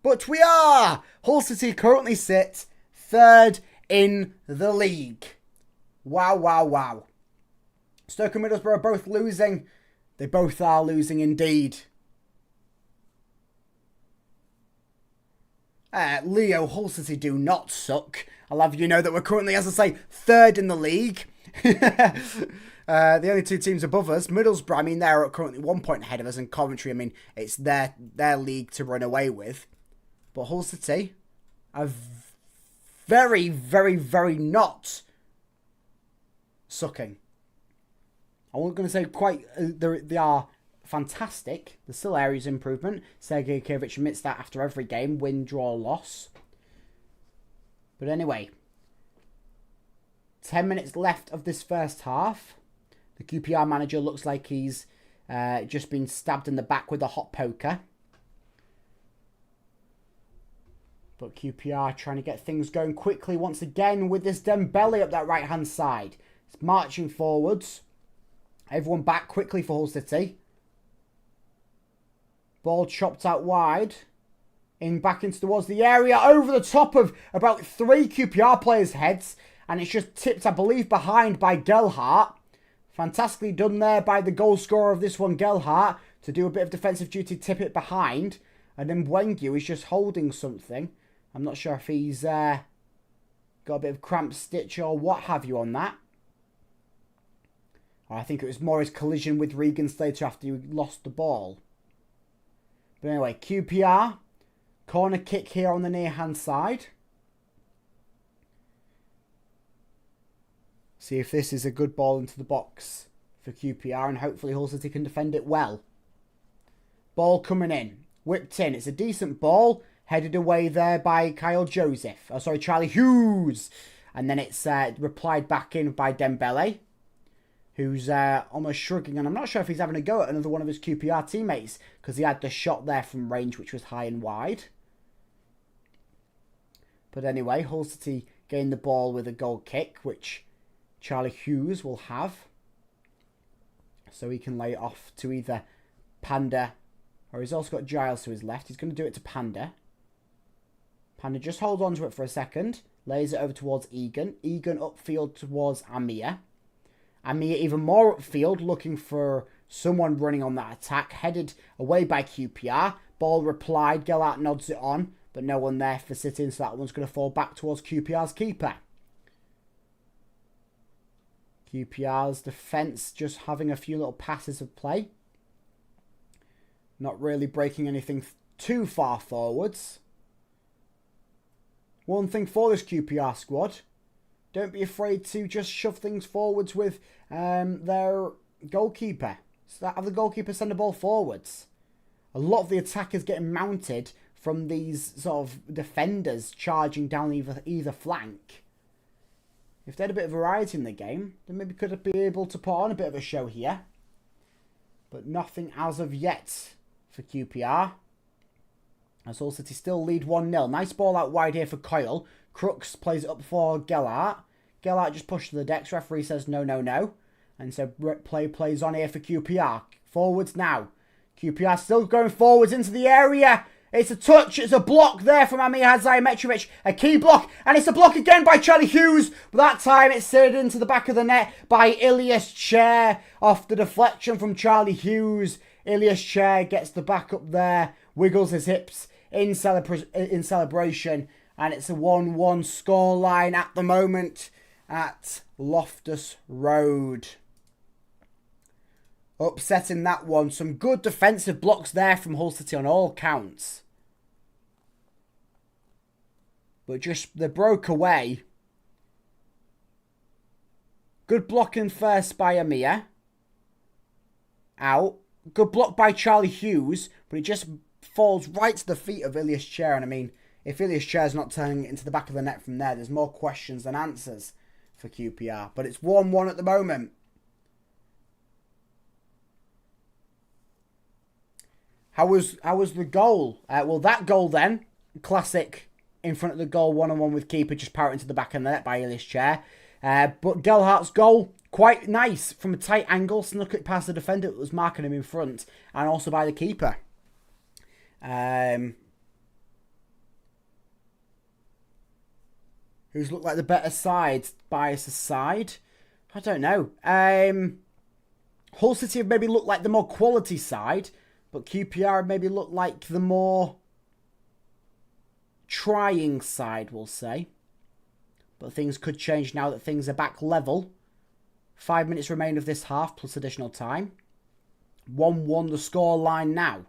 But we are! Hull City currently sit third in the league. Wow, wow, wow. Stoke and Middlesbrough are both losing. They both are losing indeed. Leo, Hull City do not suck. I'll have you know that we're currently, as I say, third in the league. The only two teams above us, Middlesbrough, I mean, they're currently 1 point ahead of us, and Coventry, I mean, it's their league to run away with. But Hull City are very, very, very not sucking. I wasn't going to say quite, they are fantastic. There's still areas of improvement. Sergei Kirevich admits that after every game, win, draw, loss. But anyway, 10 minutes left of this first half. The QPR manager looks like he's just been stabbed in the back with a hot poker. But QPR trying to get things going quickly once again with this Dembele up that right-hand side. It's marching forwards. Everyone back quickly for Hull City. Ball chopped out wide. Back into towards the area. Over the top of about 3 QPR players' heads. And it's just tipped, I believe, behind by Gelhardt. Fantastically done there by the goal scorer of this one, Gelhardt, to do a bit of defensive duty, tip it behind. And then Wengu is just holding something. I'm not sure if he's got a bit of cramped stitch or what have you on that. Or I think it was more his collision with Regan Slater after he lost the ball. But anyway, QPR. Corner kick here on the near-hand side. See if this is a good ball into the box for QPR, and hopefully Hull City can defend it well. Ball coming in. Whipped in. It's a decent ball. Headed away there by Charlie Hughes. And then it's replied back in by Dembele, who's almost shrugging. And I'm not sure if he's having a go at another one of his QPR teammates, because he had the shot there from range, which was high and wide. But anyway, Hull City gained the ball with a goal kick, which Charlie Hughes will have. So he can lay it off to either Panda, or he's also got Giles to his left. He's going to do it to Panda. Panda just holds on to it for a second. Lays it over towards Egan. Egan upfield towards Amir. Amir even more upfield, looking for someone running on that attack. Headed away by QPR. Ball replied. Gelhardt nods it on. But no one there for City, so that one's going to fall back towards QPR's keeper. QPR's defence just having a few little passes of play. Not really breaking anything too far forwards. One thing for this QPR squad, don't be afraid to just shove things forwards with their goalkeeper. So have the goalkeeper send the ball forwards. A lot of the attack is getting mounted from these sort of defenders charging down either flank. If they had a bit of variety in the game, then maybe could be able to put on a bit of a show here. But nothing as of yet for QPR. As Hull City still lead 1-0. Nice ball out wide here for Coyle. Crooks plays it up for Gelhardt. Gelhardt just pushed to the decks. Referee says no, no, no. And so play plays on here for QPR. Forwards now. QPR still going forwards into the area. It's a touch. It's a block there from Amir Hadzayemetrovic. A key block. And it's a block again by Charlie Hughes. But that time it's steered into the back of the net by Ilias Chair. Off the deflection from Charlie Hughes. Ilias Chair gets the back up there. Wiggles his hips in celebration. And it's a 1-1 scoreline at the moment at Loftus Road. Upsetting that one. Some good defensive blocks there from Hull City on all counts. But just they broke away. Good blocking first by Amir. Out. Good block by Charlie Hughes. But it just falls right to the feet of Ilias Chair. And I mean, if Ilias Chair's not turning it into the back of the net from there, there's more questions than answers for QPR. But it's 1-1 at the moment. How was the goal? Well, that goal then, classic in front of the goal, one-on-one with keeper, just power into the back of the net by Ilias Chair. But Gelhardt's goal, quite nice from a tight angle, snuck it past the defender that was marking him in front, and also by the keeper. Who's looked like the better side? Bias aside, I don't know. Hull City have maybe looked like the more quality side, but QPR have maybe looked like the more trying side, we'll say. But things could change now that things are back level. 5 minutes remain of this half, plus additional time. 1-1 the score line now.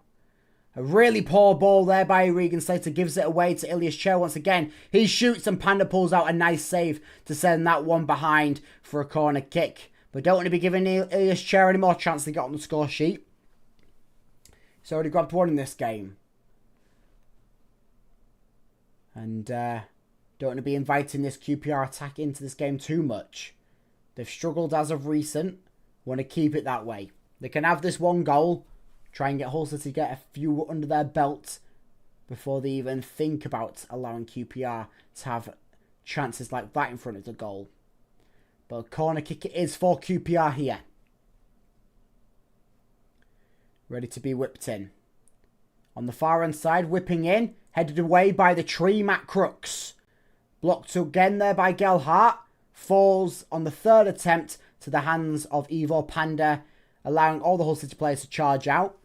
A really poor ball there by Regan Slater, gives it away to Ilias Chair once again. He shoots and Panda pulls out a nice save to send that one behind for a corner kick. But don't want to be giving Ilias Chair any more chance to get on the score sheet. He's already grabbed one in this game. And don't want to be inviting this QPR attack into this game too much. They've struggled as of recent. Want to keep it that way. They can have this one goal. Try and get Hull City get a few under their belt before they even think about allowing QPR to have chances like that in front of the goal. But a corner kick it is for QPR here. Ready to be whipped in. On the far hand side, whipping in. Headed away by the tree, Matt Crooks. Blocked again there by Gelhardt. Falls on the third attempt to the hands of Ivo Panda, allowing all the Hull City players to charge out.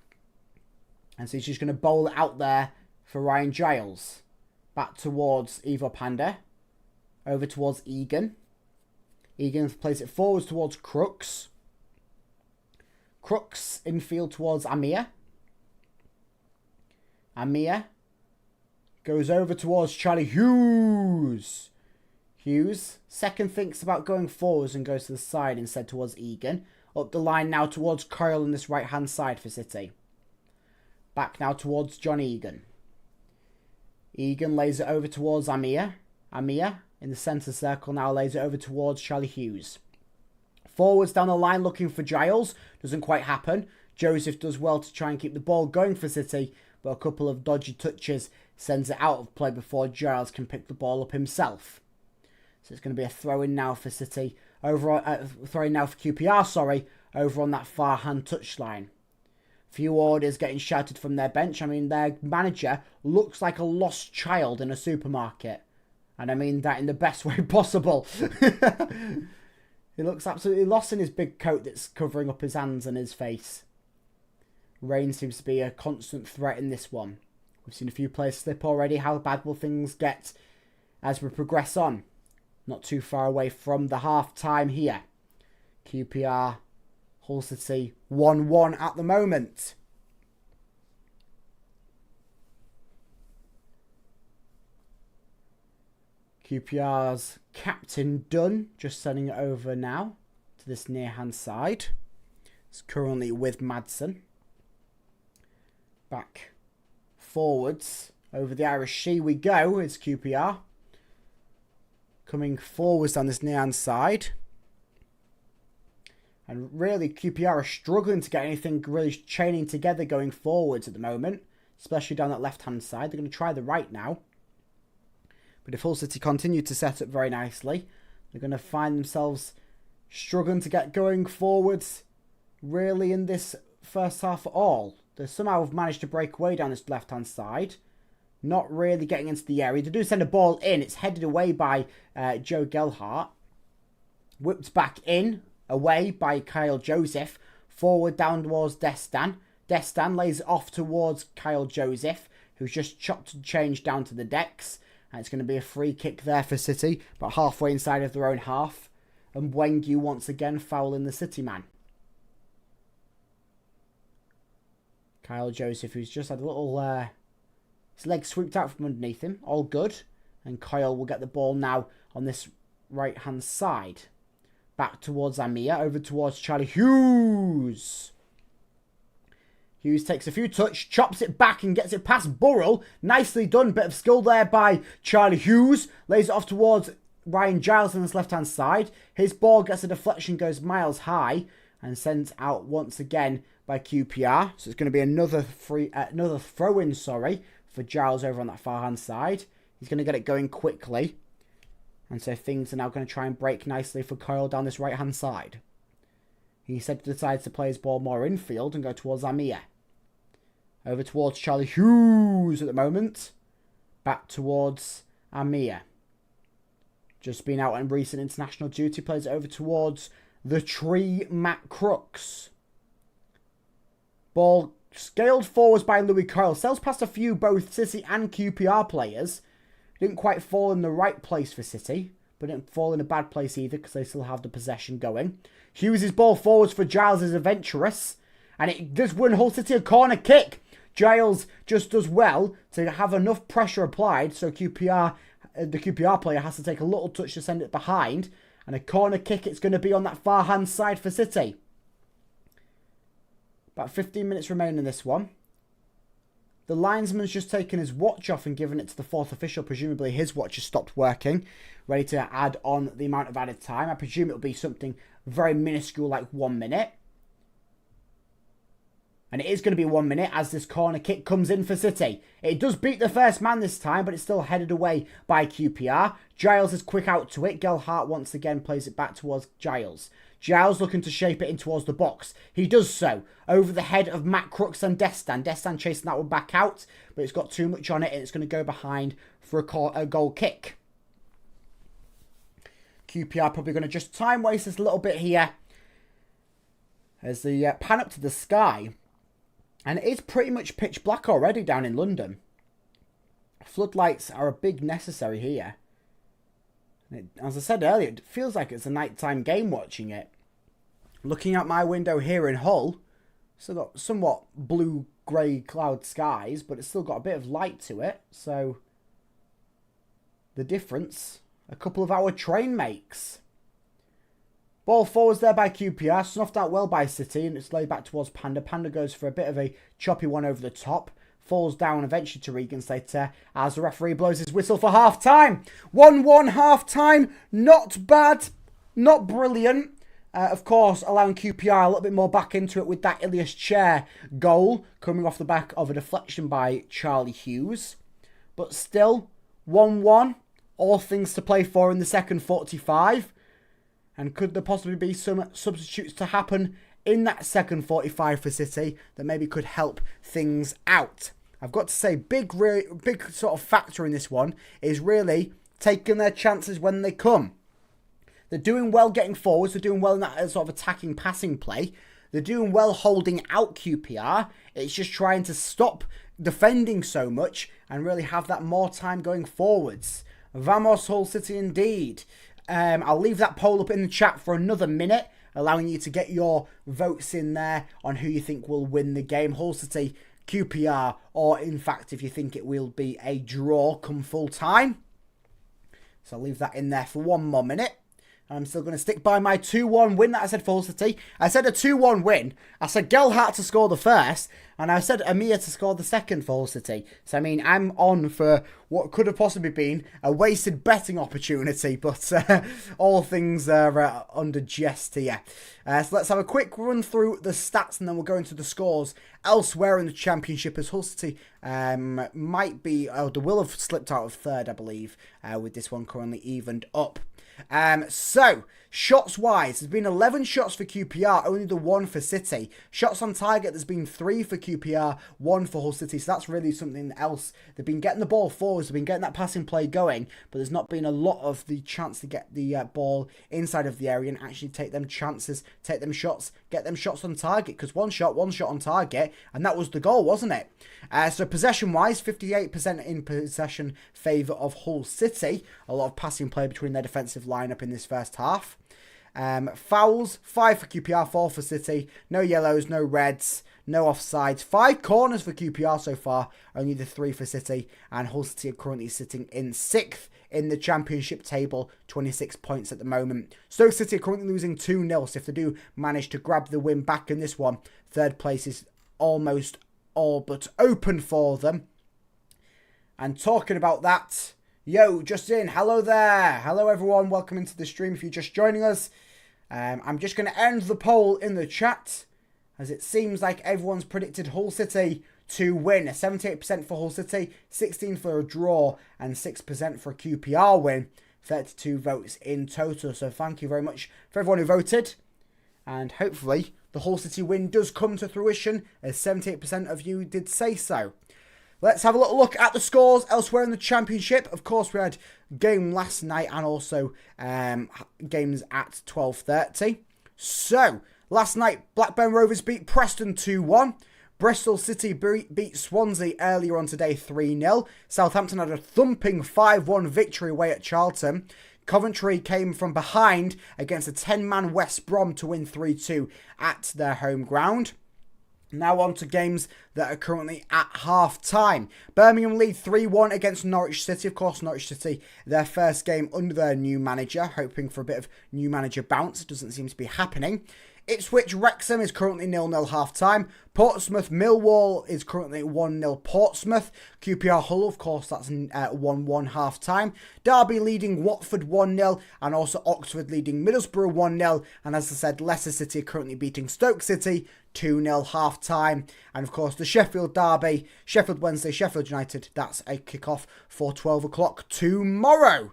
And so he's just going to bowl it out there for Ryan Giles. Back towards Ivo Panda. Over towards Egan. Egan plays it forwards towards Crooks. Crooks infield towards Amir. Amir goes over towards Charlie Hughes. Hughes, second thinks about going forwards and goes to the side instead towards Egan. Up the line now towards Kyle on this right-hand side for City. Back now towards John Egan. Egan lays it over towards Amir. Amir in the centre circle now lays it over towards Charlie Hughes. Forwards down the line looking for Giles. Doesn't quite happen. Joseph does well to try and keep the ball going for City, but a couple of dodgy touches sends it out of play before Giles can pick the ball up himself. So it's going to be a throw-in now for City. Throw-in now for QPR, sorry, over on that far-hand touchline. Few orders getting shouted from their bench. I mean, their manager looks like a lost child in a supermarket. And I mean that in the best way possible. He looks absolutely lost in his big coat that's covering up his hands and his face. Rain seems to be a constant threat in this one. We've seen a few players slip already. How bad will things get as we progress on? Not too far away from the half-time here. QPR, Hull City, 1-1 at the moment. QPR's captain Dunn just sending it over now to this near-hand side. It's currently with Madsen. Back forwards over the Irish Sea we go. It's QPR. Coming forwards on this near-hand side. And really, QPR are struggling to get anything really chaining together going forwards at the moment. Especially down that left-hand side. They're going to try the right now. But if Hull City continue to set up very nicely, they're going to find themselves struggling to get going forwards really in this first half at all. They somehow have managed to break away down this left-hand side. Not really getting into the area. They do send a ball in. It's headed away by Joe Gelhardt. Whipped back in, away by Kyle Joseph. Forward down towards Destan. Destan lays it off towards Kyle Joseph, who's just chopped and changed down to the decks. And it's going to be a free kick there for City, but halfway inside of their own half. And Wengu once again fouling the City man. Kyle Joseph, who's just had a little... his leg swooped out from underneath him. All good. And Kyle will get the ball now on this right-hand side. Back towards Amir. Over towards Charlie Hughes. Hughes takes a few touch, chops it back and gets it past Burrell. Nicely done. Bit of skill there by Charlie Hughes. Lays it off towards Ryan Giles on this left-hand side. His ball gets a deflection, goes miles high. And sent out once again by QPR. So it's going to be another throw-in, for Giles over on that far-hand side. He's going to get it going quickly. And so things are now going to try and break nicely for Coyle down this right-hand side. He instead decides to play his ball more infield and go towards Amir. Over towards Charlie Hughes at the moment. Back towards Amir. Just been out on recent international duty. Plays it over towards the tree, Matt Crooks. Ball scaled forwards by Louis Coyle. Sails past a few both City and QPR players. Didn't quite fall in the right place for City. But didn't fall in a bad place either because they still have the possession going. Hughes' ball forwards for Giles is adventurous. And it does win Hull City a corner kick. Giles just does well to have enough pressure applied. So the QPR player has to take a little touch to send it behind. And a corner kick it's going to be on that far hand side for City. About 15 minutes remaining in this one. The linesman's just taken his watch off and given it to the fourth official. Presumably his watch has stopped working. Ready to add on the amount of added time. I presume it'll be something very minuscule like 1 minute. And it is going to be 1 minute as this corner kick comes in for City. It does beat the first man this time, but it's still headed away by QPR. Giles is quick out to it. Gelhardt once again plays it back towards Giles. Giles looking to shape it in towards the box. He does so over the head of Matt Crooks and Destan. Destan chasing that one back out, but it's got too much on it and it's going to go behind for a goal kick. QPR probably going to just time waste this a little bit here as the pan up to the sky. And it is pretty much pitch black already down in London. Floodlights are a big necessary here. As I said earlier, it feels like it's a nighttime game watching it. Looking out my window here in Hull, still got somewhat blue-grey cloud skies, but it's still got a bit of light to it. So, the difference, a couple of our train makes. Ball forwards there by QPR, snuffed out well by City, and it's laid back towards Panda. Panda goes for a bit of a choppy one over the top. Falls down eventually to Regan Slater as the referee blows his whistle for half-time. 1-1 half-time. Not bad. Not brilliant. Of course, allowing QPR a little bit more back into it with that Ilias Chair goal coming off the back of a deflection by Charlie Hughes. But still, 1-1. All things to play for in the second 45. And could there possibly be some substitutes to happen in that second 45 for City that maybe could help things out? I've got to say, big sort of factor in this one is really taking their chances when they come. They're doing well getting forwards. They're doing well in that sort of attacking passing play. They're doing well holding out QPR. It's just trying to stop defending so much and really have that more time going forwards. Vamos Hull City indeed. I'll leave that poll up in the chat for another minute, allowing you to get your votes in there on who you think will win the game. Hull City, QPR, or in fact, if you think it will be a draw come full time. So I'll leave that in there for one more minute. I'm still going to stick by my 2-1 win that I said for Hull City. I said a 2-1 win. I said Gelhardt to score the first. And I said Amir to score the second for Hull City. So, I mean, I'm on for what could have possibly been a wasted betting opportunity. But all things are under jest here. So let's have a quick run through the stats and then we'll go into the scores elsewhere in the Championship as Hull City might be, they will have slipped out of third, I believe, with this one currently evened up. So, shots-wise, there's been 11 shots for QPR, only the 1 for City. Shots on target, there's been 3 for QPR, 1 for Hull City, so that's really something else. They've been getting the ball forwards, they've been getting that passing play going, but there's not been a lot of the chance to get the ball inside of the area and actually take them chances, take them shots, get them shots on target, because one shot on target, and that was the goal, wasn't it? So possession-wise, 58% in possession favour of Hull City. A lot of passing play between their defensive lineup in this first half. Fouls, 5 for QPR, 4 for City. No yellows, no reds, no offsides. 5 corners for QPR so far, only the 3 for City. And Hull City are currently sitting in 6th in the Championship table, 26 points at the moment. Stoke City are currently losing 2-0, so if they do manage to grab the win back in this one, third place is almost all but open for them. And talking about that, yo, just in, hello there. Hello everyone, welcome into the stream if you're just joining us. I'm just going to end the poll in the chat. as it seems like everyone's predicted Hull City to win. 78% for Hull City, 16% for a draw, and 6% for a QPR win. 32 votes in total. So thank you very much for everyone who voted. And hopefully the Hull City win does come to fruition, as 78% of you did say so. Let's have a little look at the scores elsewhere in the Championship. Of course, we had a game last night and also games at 12:30. So, last night, Blackburn Rovers beat Preston 2-1. Bristol City beat Swansea earlier on today 3-0. Southampton had a thumping 5-1 victory away at Charlton. Coventry came from behind against a 10-man West Brom to win 3-2 at their home ground. Now on to games that are currently at half-time. Birmingham lead 3-1 against Norwich City. Of course, Norwich City, their first game under their new manager, hoping for a bit of new manager bounce. It doesn't seem to be happening. Ipswich Wrexham is currently 0-0 half-time. Portsmouth Millwall is currently 1-0 Portsmouth. QPR Hull, of course, that's 1-1 half-time. Derby leading Watford 1-0, and also Oxford leading Middlesbrough 1-0. And as I said, Leicester City are currently beating Stoke City 2-0 half-time. And of course, the Sheffield Derby, Sheffield Wednesday, Sheffield United, that's a kick-off for 12 o'clock tomorrow.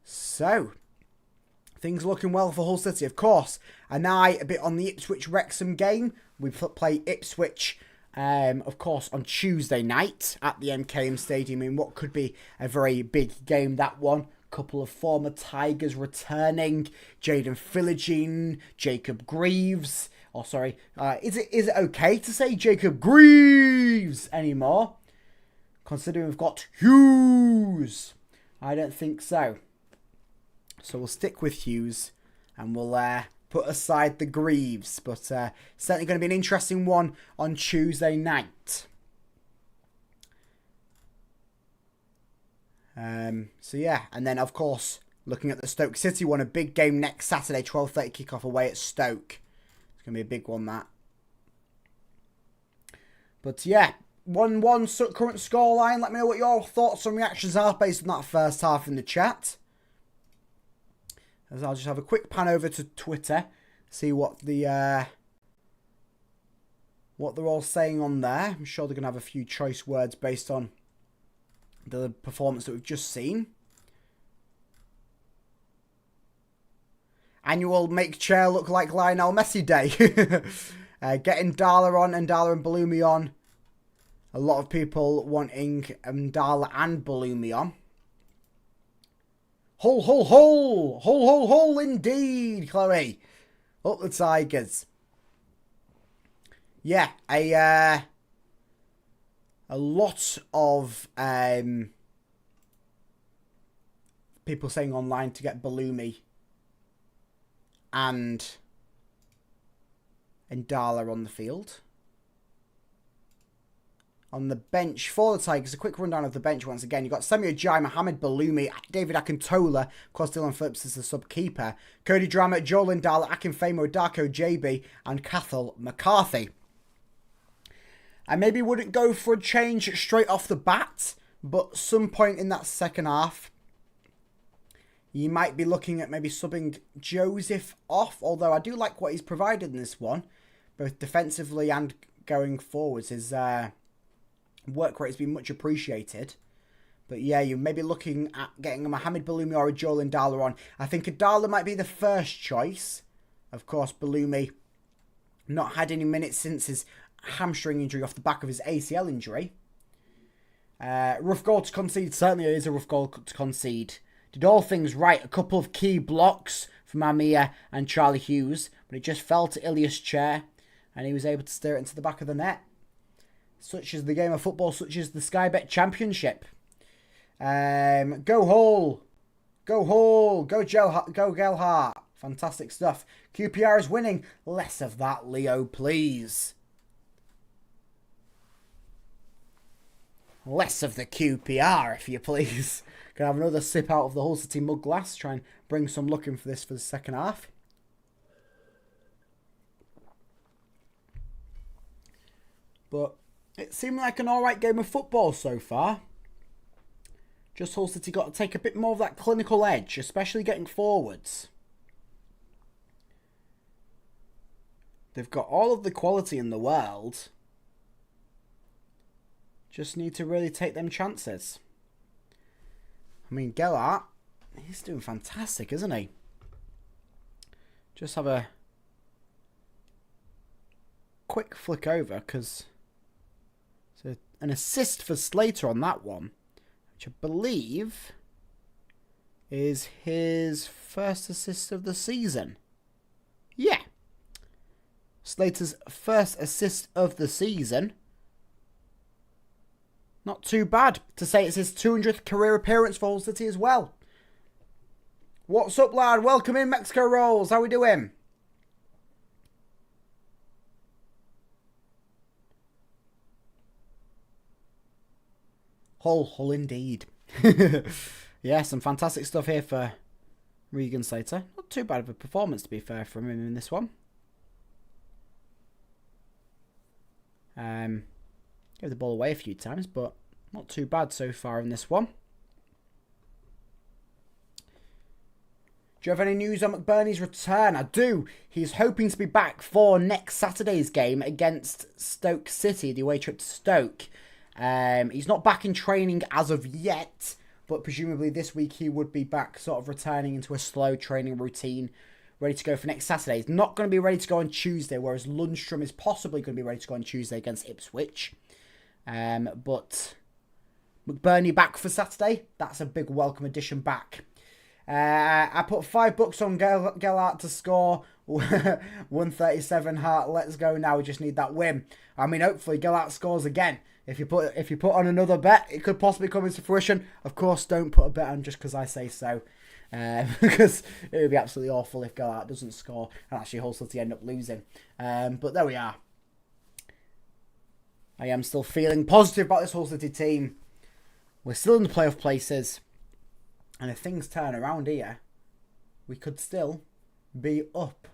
So, things looking well for Hull City, of course. An eye a bit on the Ipswich-Wrexham game. We play Ipswich, of course, on Tuesday night at the MKM Stadium in what could be a very big game, that one. Couple of former Tigers returning. Jaden Philogene, Jacob Greaves. Oh, sorry. Is it okay to say Jacob Greaves anymore? Considering we've got Hughes. I don't think so. So we'll stick with Hughes and we'll put aside the Greaves. But certainly going to be an interesting one on Tuesday night. So yeah, and then of course, looking at the Stoke City one, a big game next Saturday, 12:30 kickoff away at Stoke. It's going to be a big one, that. But yeah, 1-1 current scoreline. Let me know what your thoughts and reactions are based on that first half in the chat. As I'll just have a quick pan over to Twitter, see what they're all saying on there. I'm sure they're going to have a few choice words based on the performance that we've just seen. Annual make chair look like Lionel Messi day. Getting Dala on and Dala and Balumi on. A lot of people wanting Dala and Balumi on. Hull, Hull, Hull! Hull, Hull, Hull indeed, Chloe. Up the Tigers. Yeah, a lot of people saying online to get Balumi and Dala on the field. On the bench for the Tigers, a quick rundown of the bench once again. You've got Samuel Jai, Mohamed Balumi, David Akintola, of course Dylan Phillips is the sub-keeper, Cody Drama, Joel Indala, Akinfemo, Darko JB, and Cathal McCarthy. I maybe wouldn't go for a change straight off the bat, but some point in that second half, you might be looking at maybe subbing Joseph off, although I do like what he's provided in this one, both defensively and going forwards. His work rate has been much appreciated. But yeah, you may be looking at getting a Mohamed Balumi or a Joel Indala on. I think Indala might be the first choice. Of course, Balumi not had any minutes since his hamstring injury off the back of his ACL injury. Rough goal to concede. Certainly it is a rough goal to concede. Did all things right. A couple of key blocks from Amir and Charlie Hughes. But it just fell to Ilias Chair. And he was able to steer it into the back of the net. Such is the game of football. Such is the Sky Bet Championship. Go Hull. Go Hull. Go Gelhart. Fantastic stuff. QPR is winning. Less of that, Leo, please. Less of the QPR, if you please. Gonna have another sip out of the Hull City mug glass. Try and bring some luck in for this for the second half. But it seemed like an alright game of football so far. Just Hull City got to take a bit more of that clinical edge, especially getting forwards. They've got all of the quality in the world. Just need to really take them chances. I mean, Gellert, he's doing fantastic, isn't he? Just have a quick flick over, because it's an assist for Slater on that one, which I believe is his first assist of the season. Yeah. Slater's first assist of the season. Not too bad to say it's his 200th career appearance for Hull City as well. What's up, lad? Welcome in, Mexico Rolls. How we doing? Hull indeed. Yeah, some fantastic stuff here for Regan Slater. Not too bad of a performance, to be fair, from him in this one. Gave the ball away a few times, but not too bad so far in this one. Do you have any news on McBurney's return? I do. He's hoping to be back for next Saturday's game against Stoke City, the away trip to Stoke. He's not back in training as of yet, but presumably this week he would be back, sort of returning into a slow training routine, ready to go for next Saturday. He's not going to be ready to go on Tuesday, whereas Lundstrom is possibly going to be ready to go on Tuesday against Ipswich. But McBurney back for Saturday. That's a big welcome addition back. I put $5 on Gellert to score 137 heart. Let's go now. We just need that win. I mean, hopefully Gellert scores again. If you put on another bet, it could possibly come into fruition. Of course, don't put a bet on just because I say so. Because it would be absolutely awful if Gellert doesn't score and actually Hull City end up losing. But there we are. I am still feeling positive about this Hull City team. We're still in the playoff places. And if things turn around here, we could still be up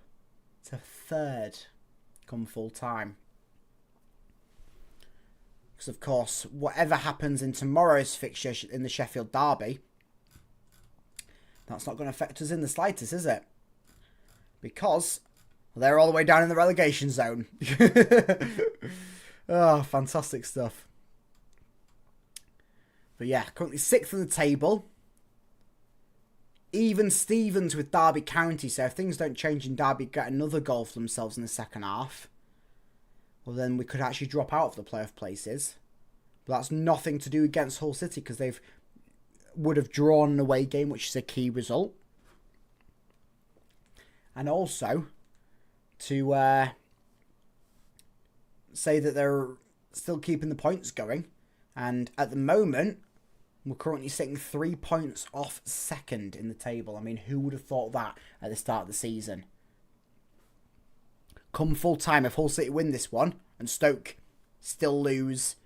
to third come full time. Because, of course, whatever happens in tomorrow's fixture in the Sheffield Derby, that's not going to affect us in the slightest, is it? Because they're all the way down in the relegation zone. Oh, fantastic stuff. But yeah, currently 6th in the table. Even Stevens with Derby County, so if things don't change in Derby, get another goal for themselves in the second half, well then we could actually drop out of the playoff places. But that's nothing to do against Hull City, because they've would have drawn an away game, which is a key result. And also to say that they're still keeping the points going, and at the moment we're currently sitting 3 points off second in the table. I mean, who would have thought that at the start of the season? Come full time, if Hull City win this one and Stoke still lose,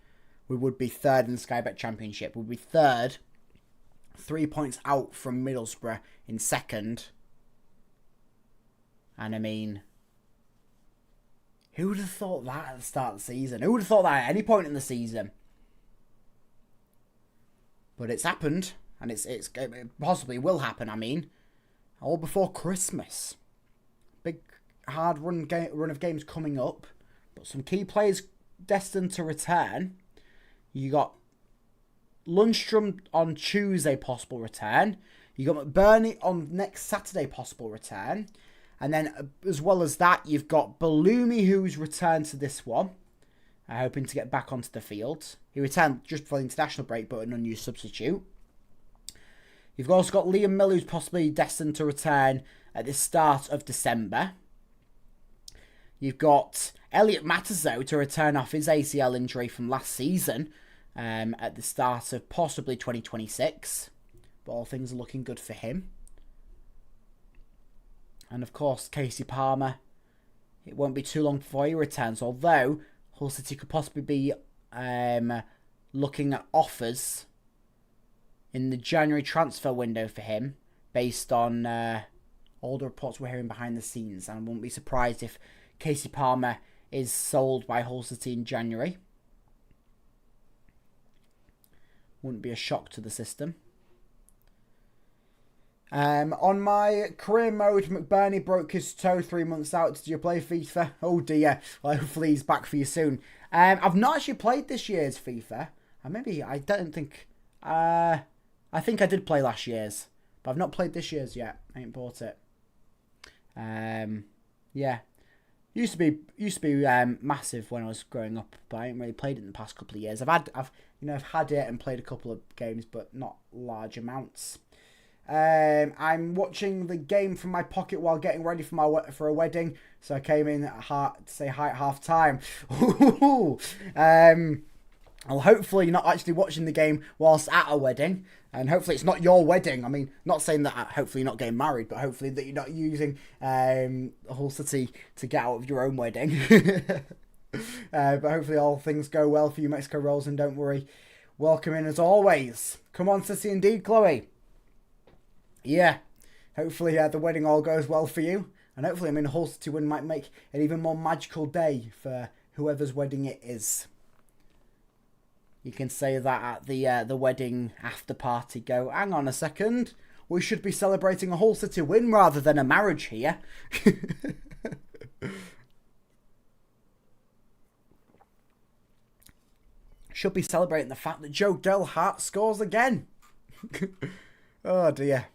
we would be third in the Sky Bet Championship. We'd be third, 3 points out from Middlesbrough in second. And I mean, who would have thought that at the start of the season? Who would have thought that at any point in the season? But it's happened, and it possibly will happen, I mean, all before Christmas. Big, hard run of games coming up, but some key players destined to return. You got Lundstrom on Tuesday, possible return. You got McBurney on next Saturday, possible return. And then, as well as that, you've got Balumi, who's returned to this one, hoping to get back onto the field. He returned just before the international break, but an unused substitute. You've also got Liam Miller, who's possibly destined to return at the start of December. You've got Elliot Matazo to return off his ACL injury from last season at the start of possibly 2026. But all things are looking good for him. And of course, Casey Palmer. It won't be too long before he returns, although Hull City could possibly be looking at offers in the January transfer window for him, based on all the reports we're hearing behind the scenes. And I wouldn't be surprised if Casey Palmer is sold by Hull City in January. Wouldn't be a shock to the system. On my career mode, McBurney broke his toe 3 months out. Did you play FIFA? Oh dear. Well, hopefully he's back for you soon. I've not actually played this year's FIFA. I don't think... I think I did play last year's. But I've not played this year's yet. I ain't bought it. Yeah. Used to be massive when I was growing up, but I ain't really played it in the past couple of years. I've had it and played a couple of games, but not large amounts. I'm watching the game from my pocket while getting ready for a wedding, so I came in to say hi at half time. I'll hopefully not actually watching the game whilst at a wedding, and hopefully it's not your wedding. I mean, not saying that hopefully you're not getting married, but hopefully that you're not using Hull City to get out of your own wedding. But hopefully all things go well for you, Mexico Rolls, and don't worry. Welcome in as always. Come on, City indeed, Chloe. Yeah, hopefully the wedding all goes well for you, and hopefully Hull City win might make an even more magical day for whoever's wedding it is. You can say that at the wedding after party. Go, hang on a second. We should be celebrating a Hull City win rather than a marriage here. Should be celebrating the fact that Joe Delhart scores again. Oh dear.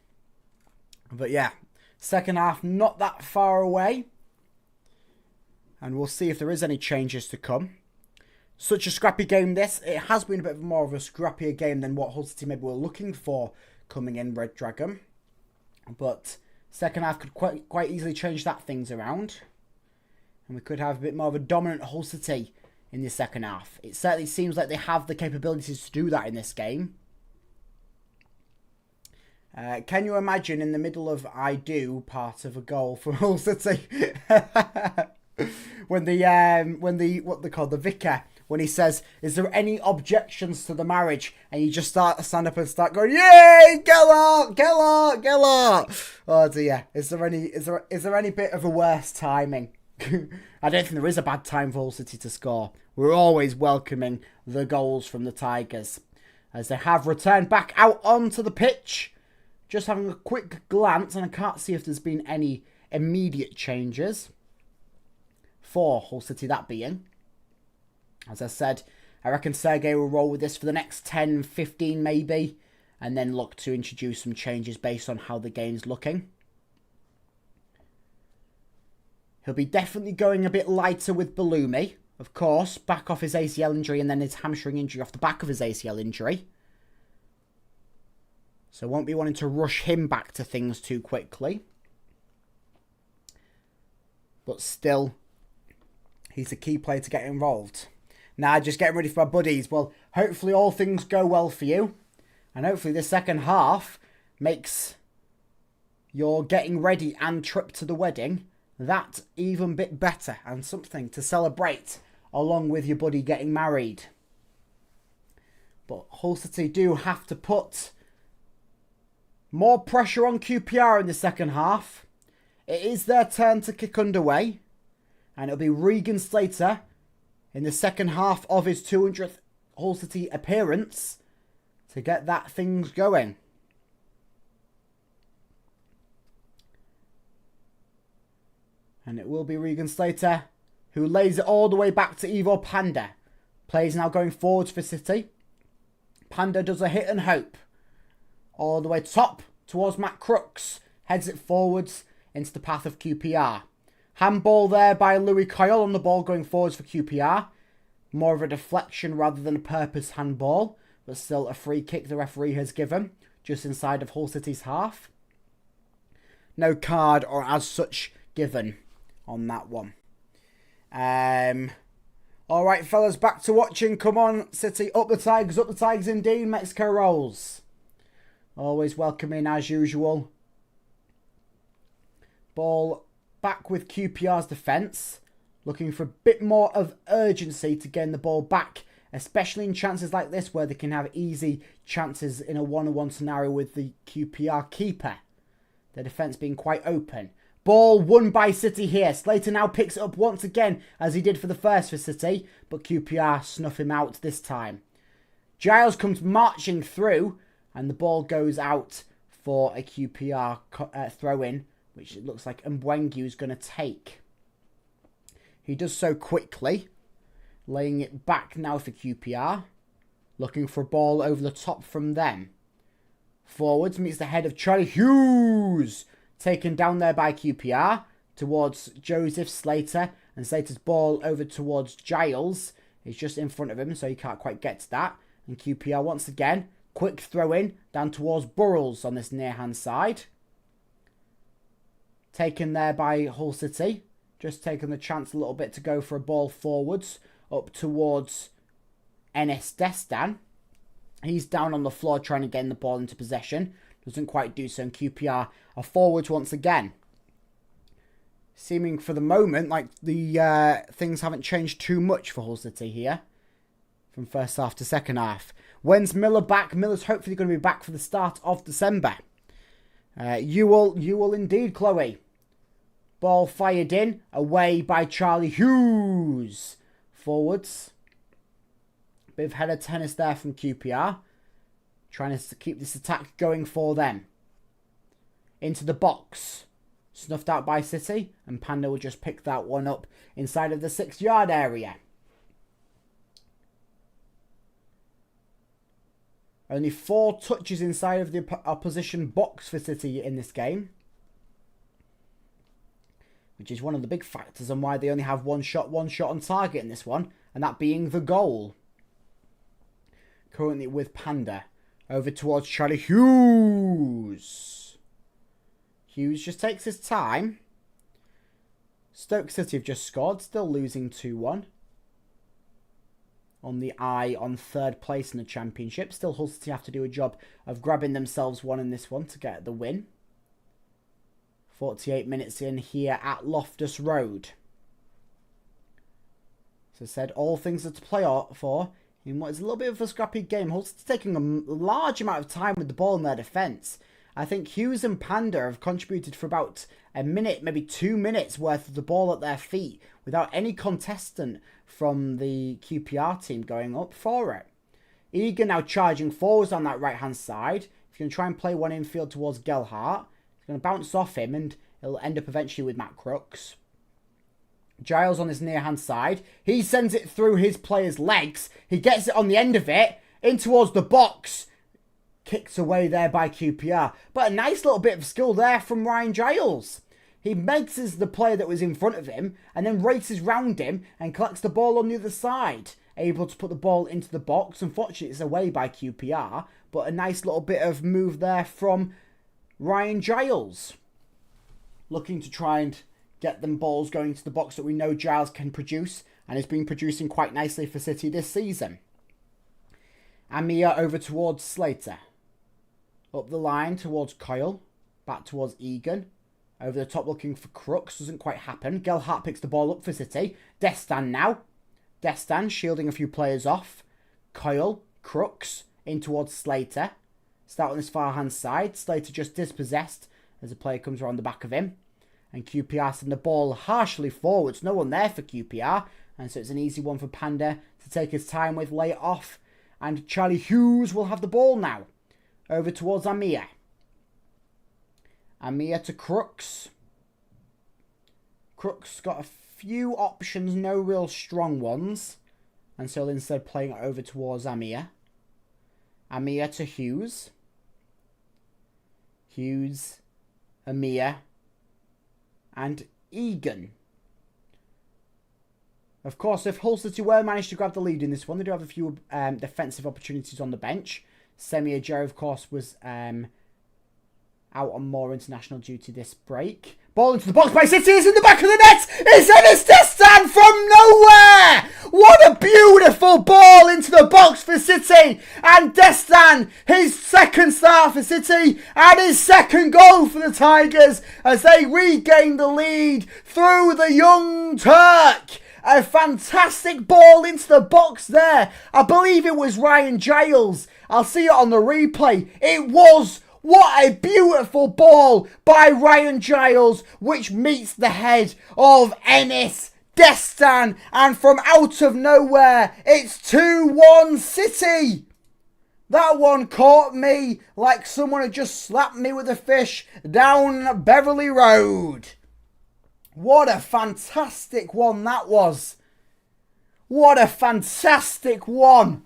But yeah, second half not that far away. And we'll see if there is any changes to come. Such a scrappy game this. It has been a bit more of a scrappier game than what Hull City maybe were looking for coming in Red Dragon. But second half could quite easily change that things around. And we could have a bit more of a dominant Hull City in the second half. It certainly seems like they have the capabilities to do that in this game. Can you imagine in the middle of I do part of a goal for Hull City? when the vicar, when he says, "Is there any objections to the marriage?" and you just stand up and start going, "Yay, Gellert! Oh dear, is there any bit of a worse timing? I don't think there is a bad time for Hull City to score. We're always welcoming the goals from the Tigers, as they have returned back out onto the pitch. Just having a quick glance, and I can't see if there's been any immediate changes for Hull City, that being. As I said, I reckon Sergei will roll with this for the next 10, 15 maybe, and then look to introduce some changes based on how the game's looking. He'll be definitely going a bit lighter with Balumi, of course, back off his ACL injury and then his hamstring injury off the back of his ACL injury. So won't be wanting to rush him back to things too quickly. But still, he's a key player to get involved. Now, just getting ready for my buddies. Well, hopefully all things go well for you. And hopefully this second half makes your getting ready and trip to the wedding that even bit better. And something to celebrate along with your buddy getting married. But Hull City do have to put more pressure on QPR in the second half. It is their turn to kick underway. And it'll be Regan Slater in the second half of his 200th Hull City appearance to get that things going. And it will be Regan Slater who lays it all the way back to Ivo Panda. Plays now going forwards for City. Panda does a hit and hope. All the way top towards Matt Crooks. Heads it forwards into the path of QPR. Handball there by Louis Coyle on the ball going forwards for QPR. More of a deflection rather than a purpose handball. But still a free kick the referee has given. Just inside of Hull City's half. No card or as such given on that one. Alright fellas, back to watching. Come on City, up the Tigers indeed. Mexico rolls. Always welcoming as usual. Ball back with QPR's defence. Looking for a bit more of urgency to gain the ball back. Especially in chances like this where they can have easy chances in a one-on-one scenario with the QPR keeper. Their defence being quite open. Ball won by City here. Slater now picks it up once again as he did for the first for City. But QPR snuff him out this time. Giles comes marching through. And the ball goes out for a QPR throw-in, which it looks like Mbwengu is going to take. He does so quickly, laying it back now for QPR, looking for a ball over the top from them. Forwards meets the head of Charlie Hughes, taken down there by QPR towards Joseph Slater, and Slater's ball over towards Giles is just in front of him, so he can't quite get to that. And QPR once again, quick throw in down towards Burrells on this near hand side. Taken there by Hull City, just taking the chance a little bit to go for a ball forwards up towards Enes Destan. He's down on the floor trying to get the ball into possession. Doesn't quite do so, and QPR are forwards once again. Seeming for the moment like the things haven't changed too much for Hull City here. From first half to second half. When's Miller back? Miller's hopefully going to be back for the start of December. You will indeed, Chloe. Ball fired in. Away by Charlie Hughes. Forwards. Bit of header tennis there from QPR. Trying to keep this attack going for them. Into the box. Snuffed out by City. And Panda will just pick that one up inside of the 6-yard area. Only 4 touches inside of the opposition box for City in this game. Which is one of the big factors on why they only have one shot on target in this one. And that being the goal. Currently with Panda. Over towards Charlie Hughes. Hughes just takes his time. Stoke City have just scored. Still losing 2-1. On the eye on 3rd place in the Championship. Still Hull City have to do a job of grabbing themselves one in this one to get the win. 48 minutes in here at Loftus Road. As I said, all things are to play for in what is a little bit of a scrappy game. Hull City taking a large amount of time with the ball in their defence. I think Hughes and Panda have contributed for about a minute, maybe 2 minutes worth of the ball at their feet without any contestant from the QPR team going up for it. Egan now charging forwards on that right-hand side. He's going to try and play one infield towards Gelhardt. He's going to bounce off him and it'll end up eventually with Matt Crooks. Giles on his near-hand side. He sends it through his player's legs. He gets it on the end of it in towards the box. Kicked away there by QPR. But a nice little bit of skill there from Ryan Giles. He makes the player that was in front of him and then races round him and collects the ball on the other side. Able to put the ball into the box. Unfortunately, it's away by QPR. But a nice little bit of move there from Ryan Giles. Looking to try and get them balls going to the box that we know Giles can produce. And has been producing quite nicely for City this season. Amir over towards Slater. Up the line towards Coyle. Back towards Egan. Over the top looking for Crooks. Doesn't quite happen. Gelhardt picks the ball up for City. Destan now. Destan shielding a few players off. Coyle. Crooks. In towards Slater. Start on this far hand side. Slater just dispossessed as a player comes around the back of him. And QPR send the ball harshly forwards. No one there for QPR. And so it's an easy one for Panda to take his time with. Lay it off. And Charlie Hughes will have the ball now. Over towards Amir. Amir to Crooks. Crooks got a few options, no real strong ones. And so instead playing it over towards Amir. Amir to Hughes. Hughes. Amir. And Egan. Of course, if Hull City were managed to grab the lead in this one, they do have a few defensive opportunities on the bench. Semi Ajay, of course, was out on more international duty this break. Ball into the box by City. It's in the back of the net. It's Enes Destan from nowhere. What a beautiful ball into the box for City. And Destan, his second start for City and his second goal for the Tigers as they regain the lead through the young Turk. A fantastic ball into the box there. I believe it was Ryan Giles. I'll see it on the replay. It was. What a beautiful ball by Ryan Giles, which meets the head of Enes Destan. And from out of nowhere, it's 2-1 City. That one caught me like someone had just slapped me with a fish down Beverly Road. What a fantastic one that was. What a fantastic one.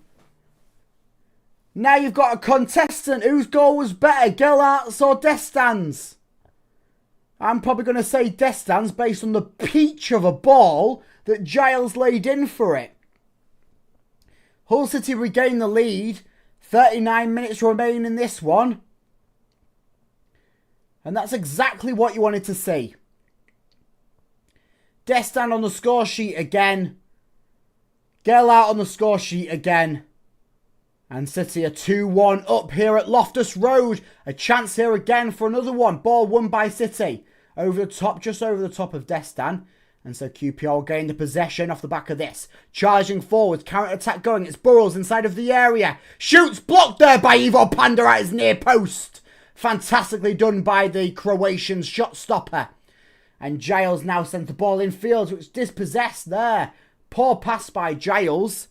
Now you've got a contestant whose goal was better, Gelhart's or Destan's. I'm probably going to say Destan's based on the peach of a ball that Giles laid in for it. Hull City regained the lead. 39 minutes remain in this one. And that's exactly what you wanted to see. Destan on the score sheet again. Gelhart on the score sheet again. And City are 2-1 up here at Loftus Road. A chance here again for another one. Ball won by City. Over the top, just over the top of Destan. And so QPR will gain the possession off the back of this. Charging forward, counter-attack going. It's Burrows inside of the area. Shoots, blocked there by Ivo Panda at his near post. Fantastically done by the Croatian shot stopper. And Giles now sends the ball in field, which is dispossessed there. Poor pass by Giles.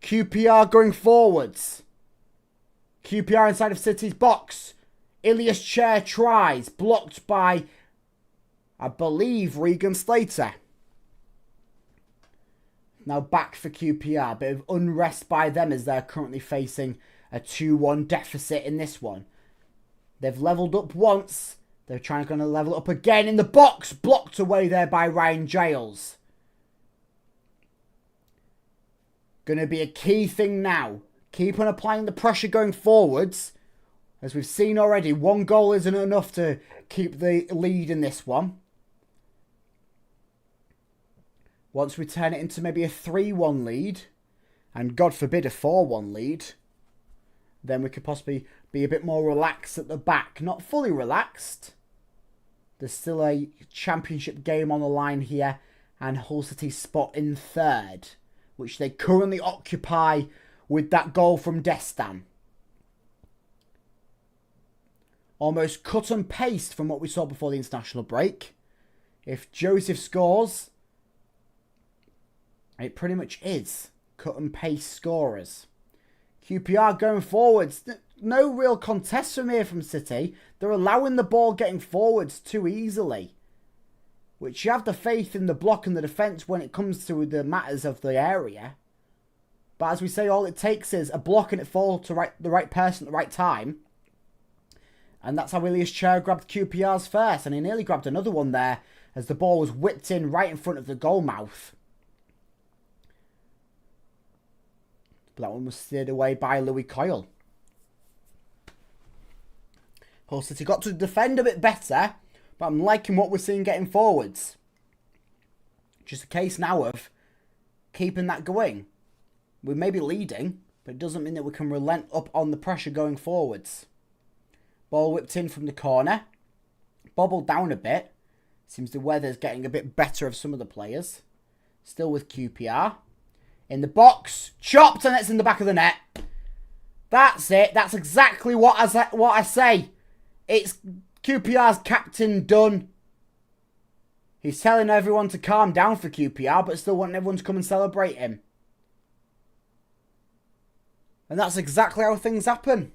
QPR going forwards. QPR inside of City's box. Ilias Chair tries. Blocked by, I believe, Regan Slater. Now back for QPR. Bit of unrest by them as they're currently facing a 2-1 deficit in this one. They've levelled up once. They're trying to level up again in the box. Blocked away there by Ryan Giles. Going to be a key thing now. Keep on applying the pressure going forwards. As we've seen already, one goal isn't enough to keep the lead in this one. Once we turn it into maybe a 3-1 lead, and God forbid a 4-1 lead, then we could possibly be a bit more relaxed at the back. Not fully relaxed. There's still a championship game on the line here, and Hull City's spot in third, which they currently occupy with that goal from Destan. Almost cut and paste from what we saw before the international break. If Joseph scores, it pretty much is cut and paste scorers. QPR going forwards. No real contest from here from City. They're allowing the ball getting forwards too easily. Which you have the faith in the block and the defence when it comes to the matters of the area. But as we say, all it takes is a block and it fall to the right person at the right time. And that's how Ilias Chair grabbed QPR's first. And he nearly grabbed another one there as the ball was whipped in right in front of the goal mouth. But that one was steered away by Louis Coyle. Hull City got to defend a bit better. But I'm liking what we're seeing getting forwards. Just a case now of keeping that going. We may be leading, but it doesn't mean that we can relent up on the pressure going forwards. Ball whipped in from the corner. Bobbled down a bit. Seems the weather's getting a bit better of some of the players. Still with QPR. In the box. Chopped and it's in the back of the net. That's it. That's exactly what I say. It's QPR's captain done. He's telling everyone to calm down for QPR, but still wanting everyone to come and celebrate him. And that's exactly how things happen.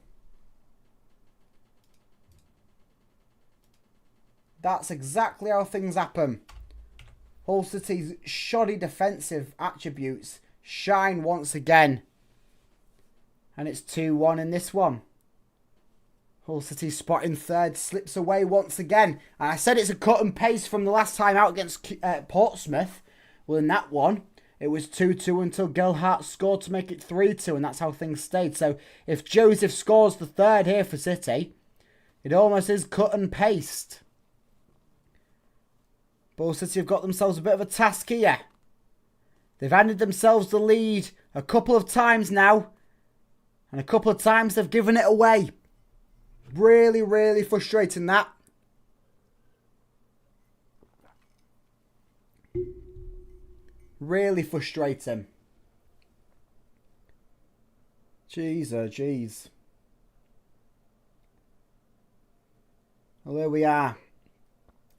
That's exactly how things happen. Hull City's shoddy defensive attributes shine once again. And it's 2-1 in this one. Hull City's spot in third slips away once again. And I said it's a cut and paste from the last time out against Portsmouth. Well, in that one, it was 2-2 until Gelhart scored to make it 3-2. And that's how things stayed. So if Joseph scores the third here for City, it almost is cut and paste. Hull City have got themselves a bit of a task here. They've handed themselves the lead a couple of times now. And a couple of times they've given it away. Really, really frustrating that. Really frustrating. Jeez, oh jeez. Well, there we are.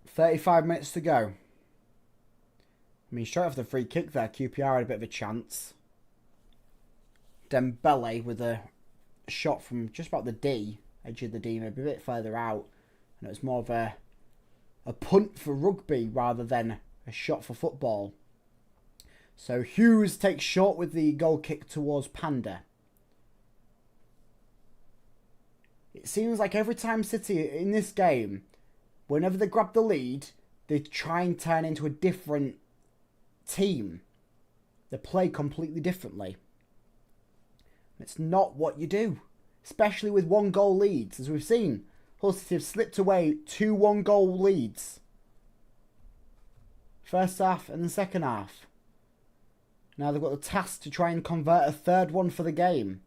35 minutes to go. I mean, straight off the free kick there, QPR had a bit of a chance. Dembele with a shot from just about the D, edge of the D, maybe a bit further out. And it was more of a punt for rugby rather than a shot for football. So Hughes takes short with the goal kick towards Panda. It seems like every time City in this game, whenever they grab the lead, they try and turn into a different team. They play completely differently. It's not what you do, especially with 1-goal leads. As we've seen, Hull City have slipped away 2 1-goal leads. First half and the second half. Now they've got the task to try and convert a third one for the game.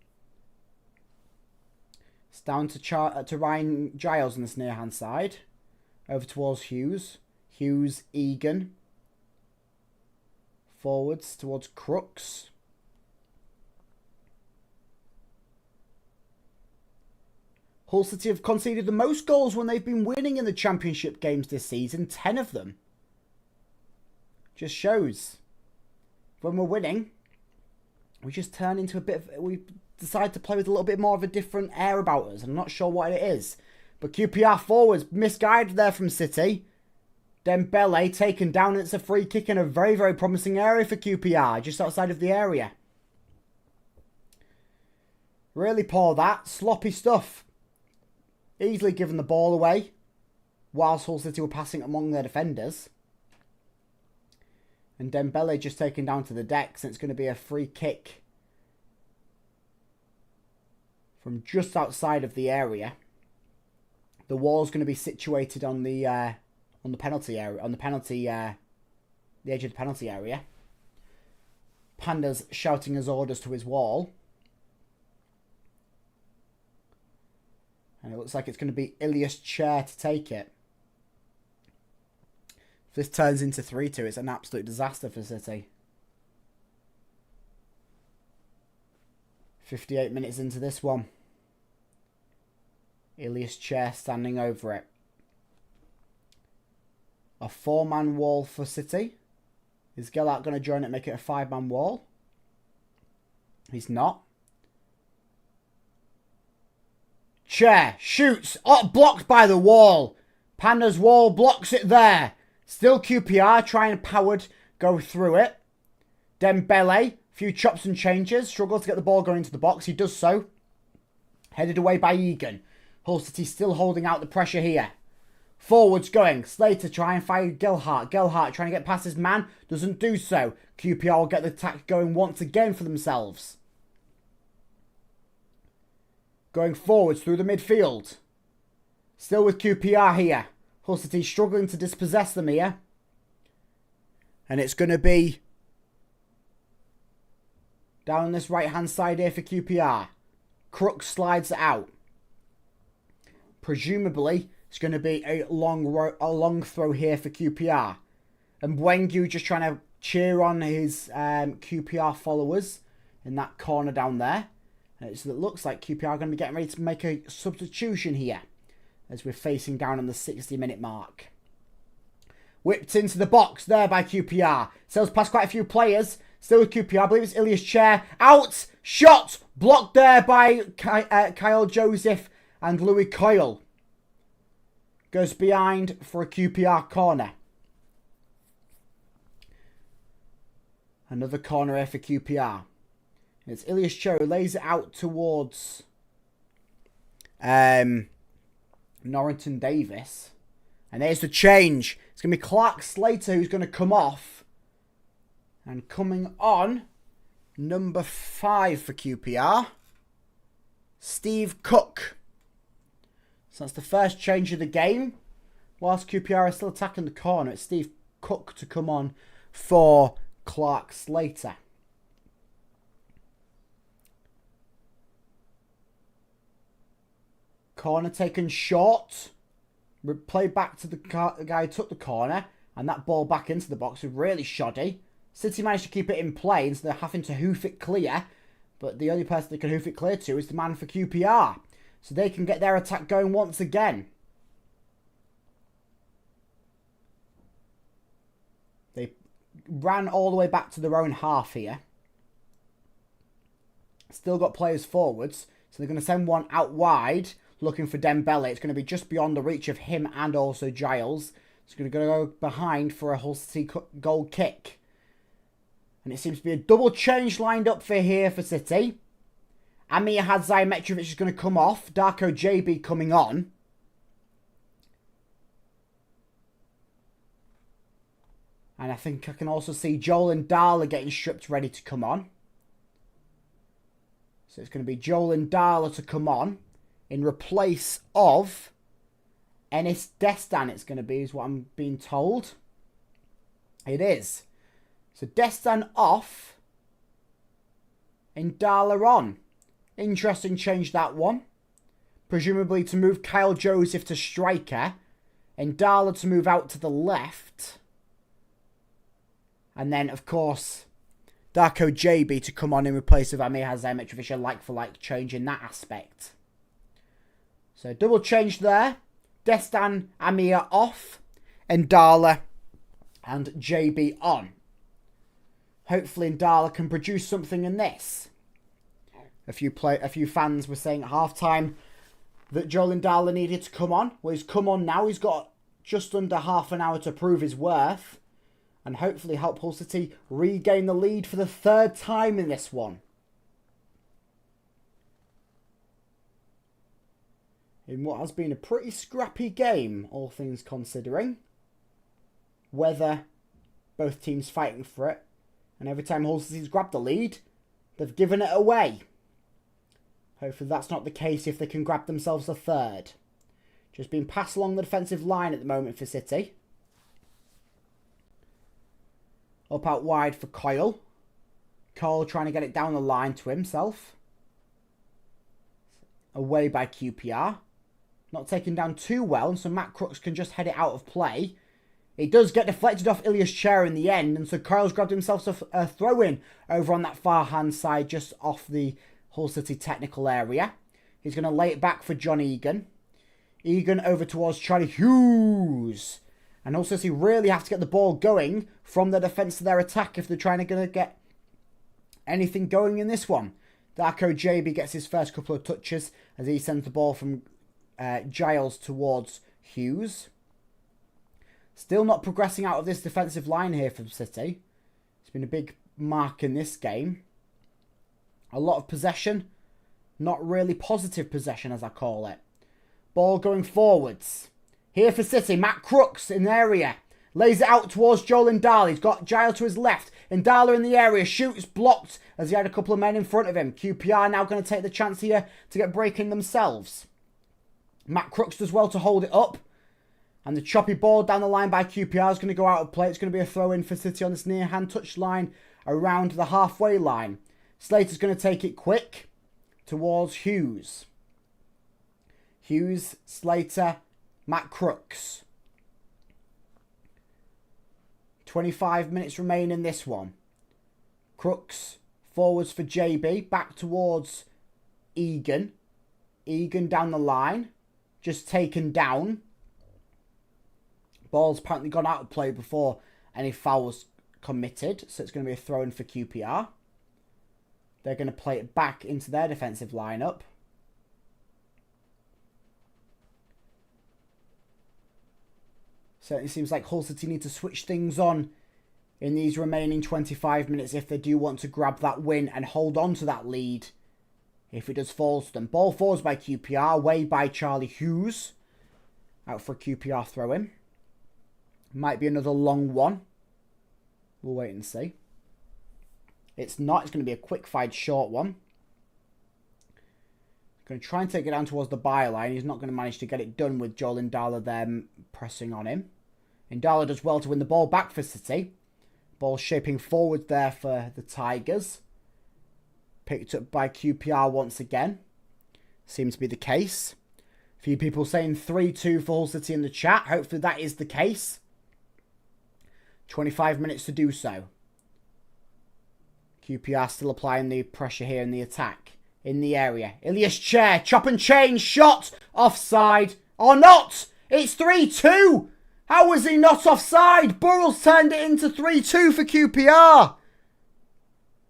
It's down to Ryan Giles on this near hand side. Over towards Hughes. Hughes, Egan. Forwards towards Crooks. Hull City have conceded the most goals when they've been winning in the Championship games this season. 10 of them. Just shows. When we're winning, we just turn into a bit of... We decide to play with a little bit more of a different air about us. I'm not sure what it is. But QPR forwards, misguided there from City. Dembele taken down, and it's a free kick in a very, very promising area for QPR. Just outside of the area. Really poor that. Sloppy stuff. Easily given the ball away. Whilst Hull City were passing among their defenders. And Dembele just taken down to the decks. And it's going to be a free kick. From just outside of the area. The wall's going to be situated on the penalty area. The edge of the penalty area. Panda's shouting his orders to his wall. And it looks like it's going to be Ilias Chair to take it. If this turns into 3-2, it's an absolute disaster for City. 58 minutes into this one. Ilias Chair standing over it. A 4-man wall for City. Is Gellert going to join it and make it a 5-man wall? He's not. Chair shoots. Oh, blocked by the wall. Panda's wall blocks it there. Still QPR trying to powered go through it. Dembele, few chops and changes. Struggles to get the ball going into the box. He does so. Headed away by Egan. Hull City still holding out the pressure here. Forwards going. Slater trying to find Gellert. Gellert trying to get past his man. Doesn't do so. QPR will get the attack going once again for themselves. Going forwards through the midfield. Still with QPR here. Hull City struggling to dispossess them here. And it's going to be down this right-hand side here for QPR. Crooks slides it out. Presumably, it's going to be a long throw here for QPR. And Wengu just trying to cheer on his QPR followers in that corner down there. And it looks like QPR are going to be getting ready to make a substitution here. As we're facing down on the 60-minute mark. Whipped into the box there by QPR. Sails past quite a few players. Still with QPR. I believe it's Ilias Chair. Out! Shot! Blocked there by Kyle Joseph and Louis Coyle. Goes behind for a QPR corner. Another corner here for QPR. It's Ilias Chair who lays it out towards Norrington Davis. And there's the change. It's going to be Clark Slater who's going to come off. And coming on, number 5 for QPR, Steve Cook. So that's the first change of the game. Whilst QPR is still attacking the corner, it's Steve Cook to come on for Clark Slater. Corner taken short. Play back to the guy who took the corner. And that ball back into the box was really shoddy. City managed to keep it in play, and so they're having to hoof it clear. But the only person they can hoof it clear to is the man for QPR. So they can get their attack going once again. They ran all the way back to their own half here. Still got players forwards. So they're going to send one out wide, looking for Dembele. It's going to be just beyond the reach of him and also Giles. It's going to go behind for a Hull City goal kick. And it seems to be a double change lined up for here for City. Amir Hadzaimitrovic is going to come off. Darko JB coming on. And I think I can also see Joel and Darla getting stripped ready to come on. So it's going to be Joel and Darla to come on in replace of Enis Destan, it's going to be, is what I'm being told. It is. So Destan off and Darla on. Interesting change, that one. Presumably to move Kyle Joseph to striker and Darla to move out to the left. And then, of course, Darko JB to come on in replace of Amir Hadzaimitrovic, a like-for-like change in that aspect. So, double change there. Destan, Amir off. And Darla and JB on. Hopefully, Darla can produce something in this. A few fans were saying at half-time that Joel Ndala needed to come on. Well, he's come on now. He's got just under half an hour to prove his worth. And hopefully help Hull City regain the lead for the third time in this one. In what has been a pretty scrappy game, all things considering. Whether both teams fighting for it. And every time Hull City's grabbed the lead, they've given it away. Hopefully that's not the case if they can grab themselves a third. Just being passed along the defensive line at the moment for City. Up out wide for Coyle. Coyle trying to get it down the line to himself. Away by QPR. Not taken down too well, and so Matt Crooks can just head it out of play. It does get deflected off Ilya's chair in the end, and so Coyle's grabbed himself a throw-in over on that far-hand side, just off the Hull City technical area. He's going to lay it back for John Egan. Egan over towards Charlie Hughes. And also, City really have to get the ball going from their defence to their attack if they're trying to get anything going in this one. Darko JB gets his first couple of touches as he sends the ball from Giles towards Hughes. Still not progressing out of this defensive line here from City. It's been a big mark in this game. A lot of possession. Not really positive possession, as I call it. Ball going forwards. Here for City, Matt Crooks in the area. Lays it out towards Joel Ndala. He's got Giles to his left. Ndala in the area. Shoots blocked as he had a couple of men in front of him. QPR now going to take the chance here to get breaking themselves. Matt Crooks does well to hold it up. And the choppy ball down the line by QPR is going to go out of play. It's going to be a throw-in for City on this near-hand touch line around the halfway line. Slater's going to take it quick towards Hughes. Hughes, Slater, Matt Crooks. 25 minutes remain in this one. Crooks forwards for JB. Back towards Egan. Egan down the line. Just taken down. Ball's apparently gone out of play before any foul was committed. So it's going to be a throw-in for QPR. They're going to play it back into their defensive lineup. Certainly seems like Hull City need to switch things on in these remaining 25 minutes if they do want to grab that win and hold on to that lead if it does fall to them. Ball forwards by QPR, away by Charlie Hughes. Out for a QPR throw-in. Might be another long one. We'll wait and see. It's not. It's going to be a quick-fired short one. Going to try and take it down towards the byline. He's not going to manage to get it done with Joel Ndala there pressing on him. Ndala does well to win the ball back for City. Ball shaping forward there for the Tigers. Picked up by QPR once again. Seems to be the case. A few people saying 3-2 for Hull City in the chat. Hopefully that is the case. 25 minutes to do so. QPR still applying the pressure here in the attack. In the area. Ilya's chair. Chop and change. Shot. Offside. Or not. It's 3-2. How was he not offside? Burrell's turned it into 3-2 for QPR.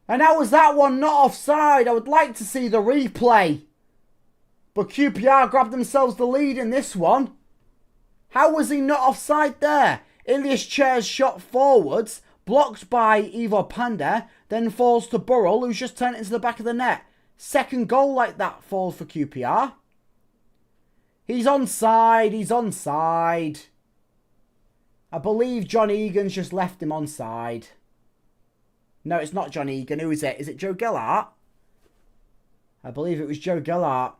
And how was that one not offside? I would like to see the replay. But QPR grabbed themselves the lead in this one. How was he not offside there? Ilyas Chair's shot forwards, blocked by Ivo Panda, then falls to Burrell, who's just turned it into the back of the net. Second goal like that falls for QPR. He's onside, he's onside. I believe John Egan's just left him onside. No, it's not John Egan. Who is it? Is it Joe Gellhart? I believe it was Joe Gellhart.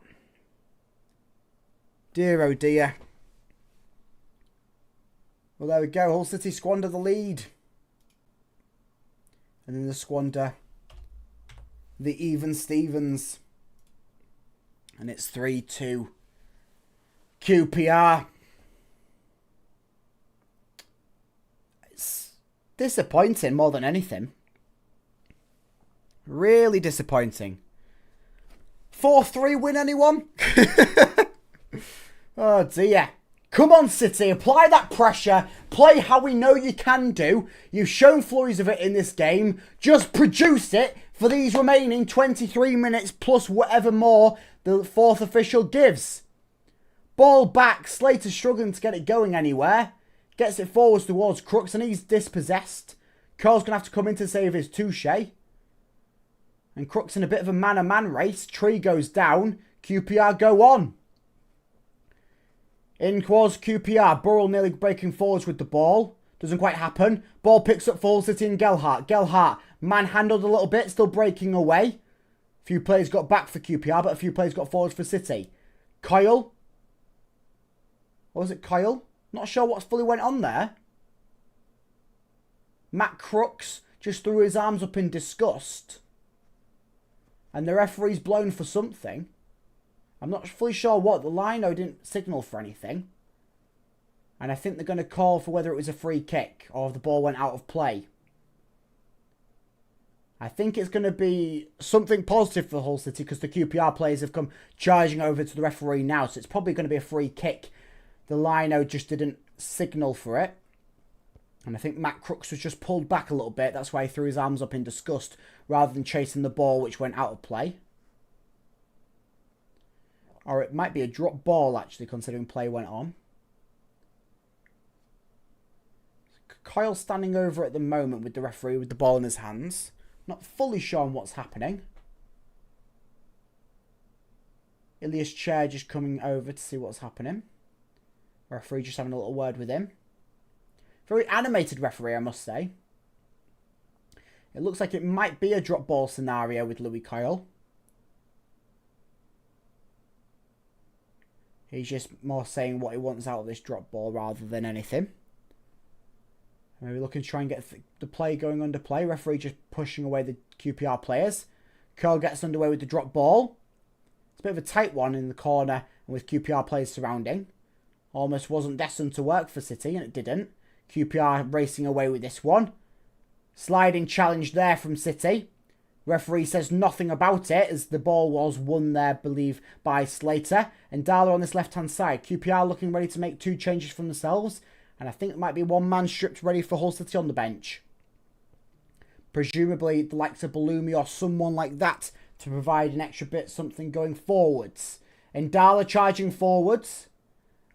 Dear oh dear. Well, there we go. Hull City squander the lead. And then they squander the even Stevens. And it's 3-2 QPR. It's disappointing more than anything. Really disappointing. 4-3 win, anyone? Oh dear. Come on, City, apply that pressure. Play how we know you can do. You've shown flurries of it in this game. Just produce it for these remaining 23 minutes plus whatever more the fourth official gives. Ball back. Slater struggling to get it going anywhere. Gets it forwards towards Crooks and he's dispossessed. Carl's going to have to come in to save his touche. And Crooks in a bit of a man-a-man race. Tree goes down. QPR go on. In towards QPR. Burrell nearly breaking forwards with the ball. Doesn't quite happen. Ball picks up for Hull City and Gellhart. Gellhart manhandled a little bit. Still breaking away. A few players got back for QPR, but a few players got forwards for City. Kyle. What was it, Kyle? Not sure what fully went on there. Matt Crooks just threw his arms up in disgust. And the referee's blown for something. I'm not fully sure what. The lino didn't signal for anything. And I think they're going to call for whether it was a free kick or if the ball went out of play. I think it's going to be something positive for Hull City because the QPR players have come charging over to the referee now. So it's probably going to be a free kick. The lino just didn't signal for it. And I think Matt Crooks was just pulled back a little bit. That's why he threw his arms up in disgust rather than chasing the ball which went out of play. Or it might be a drop ball actually considering play went on. Kyle's standing over at the moment with the referee with the ball in his hands. Not fully sure on what's happening. Ilyas Chair just coming over to see what's happening. Referee just having a little word with him. Very animated referee, I must say. It looks like it might be a drop ball scenario with Louis Kyle. He's just more saying what he wants out of this drop ball rather than anything. Maybe looking to try and get the play going under play. Referee just pushing away the QPR players. Curl gets underway with the drop ball. It's a bit of a tight one in the corner and with QPR players surrounding. Almost wasn't destined to work for City and it didn't. QPR racing away with this one. Sliding challenge there from City. Referee says nothing about it as the ball was won there, I believe, by Slater. And Darla on this left-hand side. QPR looking ready to make two changes from themselves. And I think it might be one man stripped ready for Hull City on the bench. Presumably the likes of Bellumi or someone like that to provide an extra bit something going forwards. And Darla charging forwards.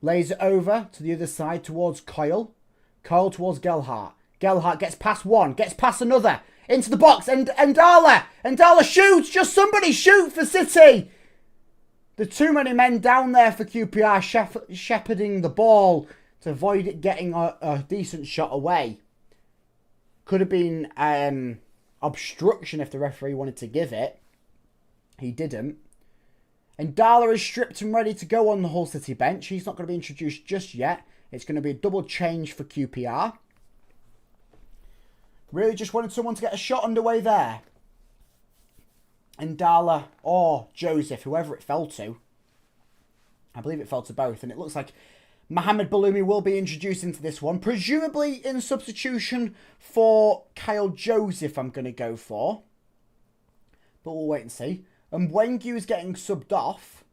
Lays it over to the other side towards Kyle. Kyle towards Gellhart. Gellhart gets past one. Gets past another. Into the box. And Darla. And Darla shoots. Just somebody shoot for City. There are too many men down there for QPR shepherding the ball to avoid it getting a decent shot away. Could have been obstruction if the referee wanted to give it. He didn't. And Darla is stripped and ready to go on the Hull City bench. He's not going to be introduced just yet. It's going to be a double change for QPR. Really just wanted someone to get a shot underway there. And Darla or Joseph, whoever it fell to. I believe it fell to both. And it looks like Mohamed Bellumi will be introduced into this one. Presumably in substitution for Kyle Joseph, I'm going to go for. But we'll wait and see. And Wengu is getting subbed off.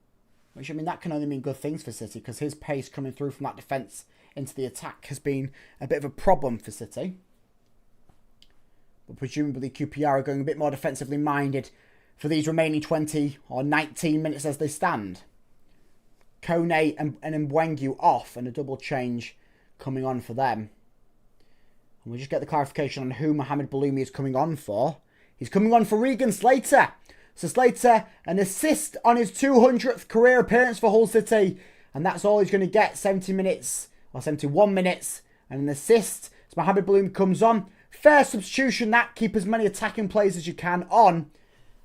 Which, I mean, that can only mean good things for City. Because his pace coming through from that defence into the attack has been a bit of a problem for City. But presumably QPR are going a bit more defensively minded for these remaining 20 or 19 minutes as they stand. Kone and Mbwengu off, and a double change coming on for them. And we'll just get the clarification on who Mohamed Baloumi is coming on for. He's coming on for Regan Slater. So Slater, an assist on his 200th career appearance for Hull City. And that's all he's going to get, 70 minutes, or 71 minutes, and an assist. So Mohamed Baloumi comes on. Fair substitution that. Keep as many attacking players as you can on.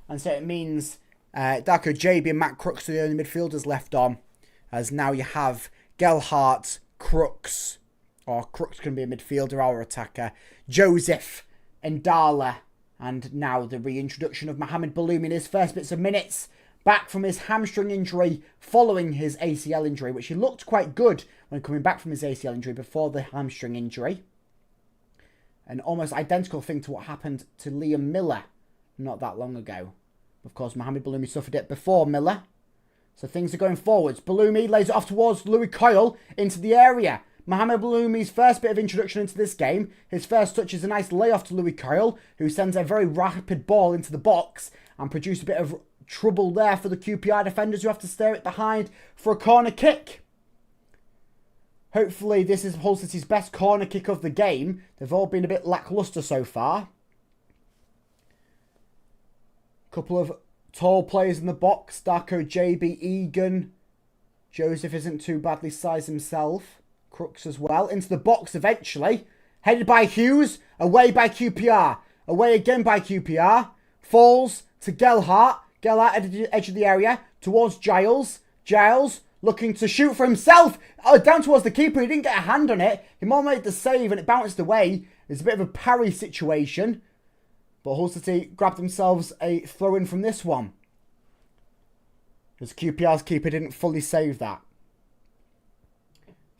And so it means Darko JB and Matt Crooks are the only midfielders left on. As now you have Gelhardt, Crooks, or Crooks can be a midfielder or attacker, Joseph, Ndala, and now the reintroduction of Mohamed Baloumi in his first bits of minutes, back from his hamstring injury following his ACL injury, which he looked quite good when coming back from his ACL injury before the hamstring injury. An almost identical thing to what happened to Liam Miller not that long ago. Of course, Mohamed Baloumi suffered it before Miller. So things are going forwards. Baloumi lays it off towards Louis Coyle into the area. Mohamed Baloumi's first bit of introduction into this game. His first touch is a nice layoff to Louis Coyle, who sends a very rapid ball into the box and produces a bit of trouble there for the QPR defenders who have to stare it behind for a corner kick. Hopefully this is Hull City's best corner kick of the game. They've all been a bit lacklustre so far. Couple of tall players in the box. Darko JB, Egan. Joseph isn't too badly sized himself. Crooks as well. Into the box eventually. Headed by Hughes. Away by QPR. Away again by QPR. Falls to Gelhardt. Gelhardt at the edge of the area. Towards Giles. Giles looking to shoot for himself. Oh, down towards the keeper. He didn't get a hand on it. He more made the save and it bounced away. It's a bit of a parry situation. But Hull City grabbed themselves a throw-in from this one. As QPR's keeper didn't fully save that.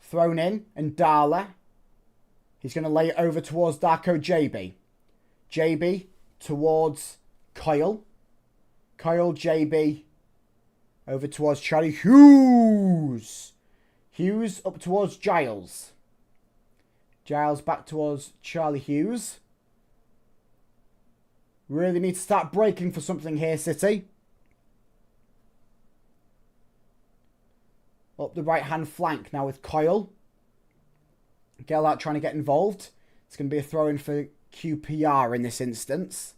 Thrown in, and Ndala. He's going to lay it over towards Darko JB. JB towards Coyle. Coyle, JB. Over towards Charlie Hughes. Hughes up towards Giles. Giles back towards Charlie Hughes. Really need to start breaking for something here, City. Up the right-hand flank now with Coyle. Gelhardt trying to get involved. It's going to be a throw-in for QPR in this instance.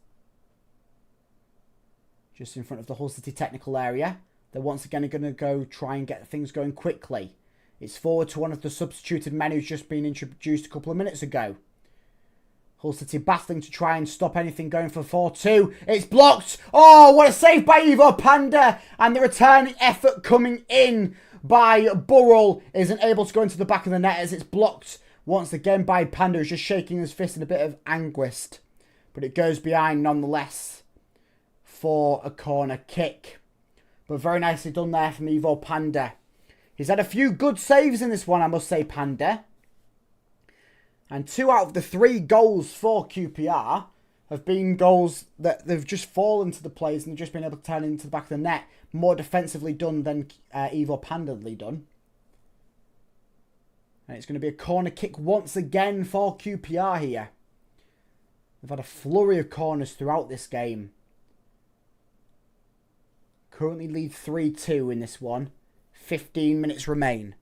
Just in front of the Hull City technical area. They're once again going to go try and get things going quickly. It's forward to one of the substituted men who's just been introduced a couple of minutes ago. Hull City battling to try and stop anything going for 4-2. It's blocked. Oh, what a save by Ivo Panda. And the returning effort coming in by Burrell isn't able to go into the back of the net as it's blocked once again by Panda, who's just shaking his fist in a bit of anguish. But it goes behind nonetheless for a corner kick. But very nicely done there from Ivo Panda. He's had a few good saves in this one, I must say, Panda. And 2 out of the 3 goals for QPR have been goals that they've just fallen to the players and they've just been able to turn into the back of the net. More defensively done than Ivo Panda'ly done. And it's going to be a corner kick once again for QPR here. They've had a flurry of corners throughout this game. Currently lead 3-2 in this one. 15 minutes remain.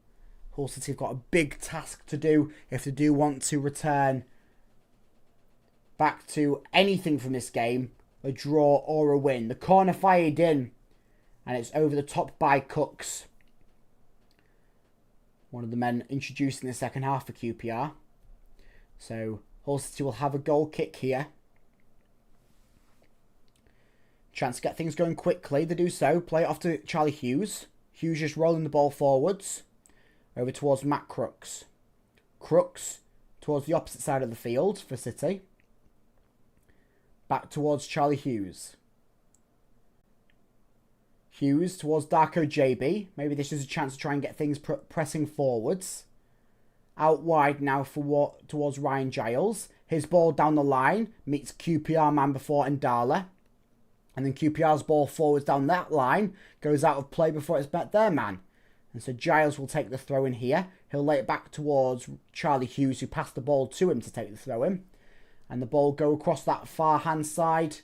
Hull City have got a big task to do if they do want to return back to anything from this game. A draw or a win. The corner fired in. And it's over the top by Cooks. One of the men introduced in the second half for QPR. So Hull City will have a goal kick here. Chance to get things going quickly. They do so. Play it off to Charlie Hughes. Hughes just rolling the ball forwards. Over towards Matt Crooks. Crooks towards the opposite side of the field for City. Back towards Charlie Hughes. Hughes towards Darko JB. Maybe this is a chance to try and get things pressing forwards. Out wide now for towards Ryan Giles. His ball down the line. Meets QPR man before Ndala. And then QPR's ball forwards down that line. Goes out of play before it's met their man. And so Giles will take the throw in here. He'll lay it back towards Charlie Hughes, who passed the ball to him to take the throw in. And the ball go across that far hand side.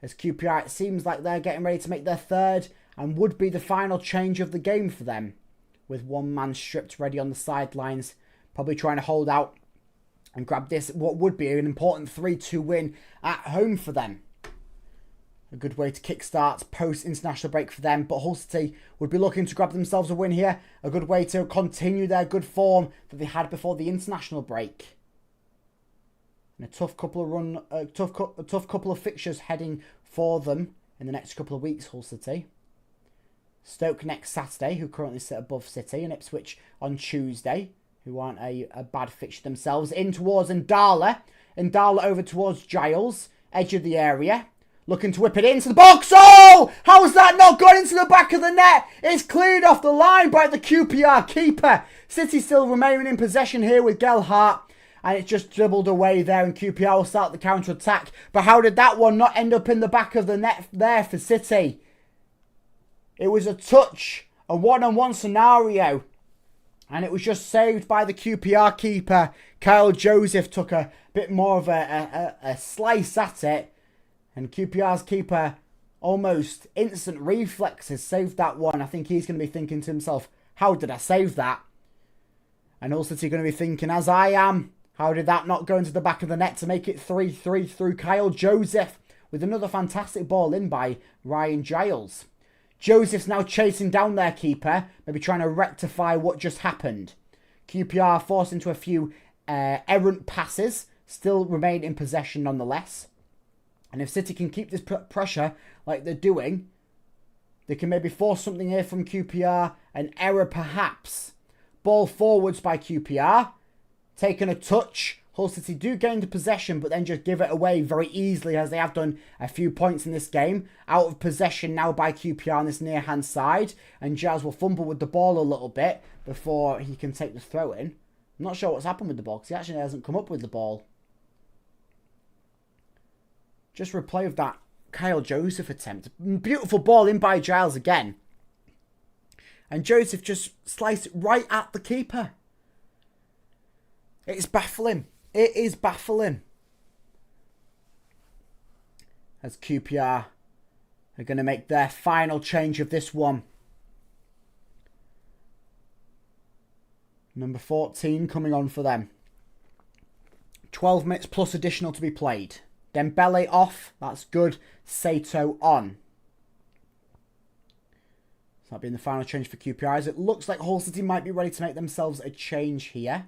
As QPR, it seems like they're getting ready to make their third and would be the final change of the game for them. with one man stripped ready on the sidelines. Probably trying to hold out and grab this, what would be an important 3-2 win at home for them. A good way to kickstart post-international break for them. But Hull City would be looking to grab themselves a win here. A good way to continue their good form that they had before the international break. And a tough couple of fixtures heading for them in the next couple of weeks, Hull City. Stoke next Saturday, who currently sit above City, and Ipswich on Tuesday, who aren't a bad fixture themselves. In towards Ndala. Ndala over towards Giles, edge of the area. Looking to whip it into the box. Oh! How has that not gone into the back of the net? It's cleared off the line by the QPR keeper. City still remaining in possession here with Gelhardt. And it's just dribbled away there, and QPR will start the counter-attack. But how did that one not end up in the back of the net there for City? It was a touch, a one-on-one scenario. And it was just saved by the QPR keeper. Kyle Joseph took a bit more of a slice at it. And QPR's keeper, almost instant reflexes, saved that one. I think he's going to be thinking to himself, how did I save that? And Hull City going to be thinking, as I am, how did that not go into the back of the net to make it 3-3 through Kyle Joseph? With another fantastic ball in by Ryan Giles. Joseph's now chasing down their keeper, maybe trying to rectify what just happened. QPR forced into a few errant passes, still remain in possession nonetheless. And if City can keep this pressure like they're doing, they can maybe force something here from QPR. An error perhaps. Ball forwards by QPR. Taking a touch. Hull City do gain the possession, but then just give it away very easily, as they have done a few points in this game. Out of possession now by QPR on this near-hand side. And Jazz will fumble with the ball a little bit before he can take the throw in. I'm not sure what's happened with the ball, because he actually hasn't come up with the ball. Just replay of that Kyle Joseph attempt. Beautiful ball in by Giles again. And Joseph just sliced it right at the keeper. It's baffling. It is baffling. As QPR are going to make their final change of this one. Number 14 coming on for them. 12 minutes plus additional to be played. Dembele off. That's good. Sato on. So that being the final change for QPR. As it looks like Hull City might be ready to make themselves a change here.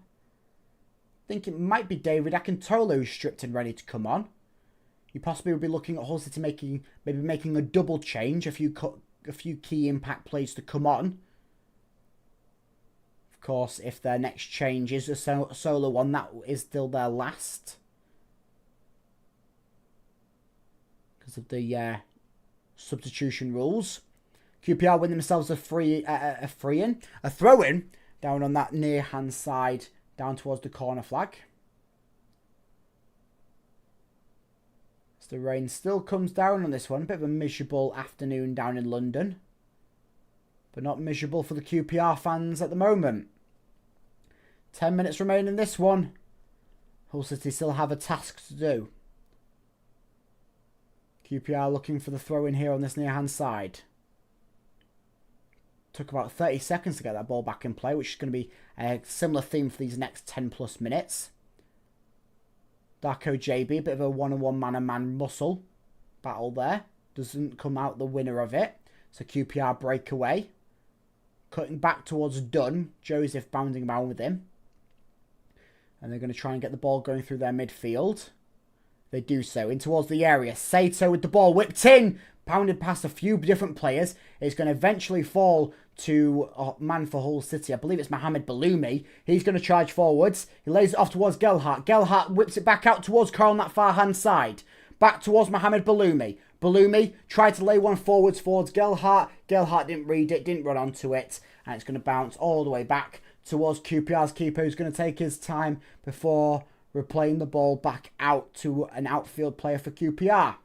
I think it might be David Akintolo who's stripped and ready to come on. You possibly would be looking at Hull City making a double change. A few key impact plays to come on. Of course, if their next change is a solo one, that is still their last. Because of the substitution rules. QPR win themselves a throw-in down on that near-hand side, down towards the corner flag. As the rain still comes down on this one, a bit of a miserable afternoon down in London. But not miserable for the QPR fans at the moment. 10 minutes remain in this one. Hull City still have a task to do. QPR looking for the throw-in here on this near-hand side. Took about 30 seconds to get that ball back in play, which is going to be a similar theme for these next 10 plus minutes. Darko JB, a bit of a one-on-one man-on-man muscle battle there. Doesn't come out the winner of it. So QPR break away. Cutting back towards Dunn. Joseph bounding around with him. And they're going to try and get the ball going through their midfield. They do so. In towards the area. Sato with the ball whipped in. Pounded past a few different players. It's going to eventually fall to a man for Hull City. I believe it's Mohamed Baloumi. He's going to charge forwards. He lays it off towards Gelhardt. Gelhardt whips it back out towards Carl on that far hand side. Back towards Mohamed Baloumi. Baloumi tried to lay one forwards towards Gelhardt. Gelhardt didn't read it, didn't run onto it. And it's going to bounce all the way back towards QPR's keeper, who's going to take his time before replaying the ball back out to an outfield player for QPR.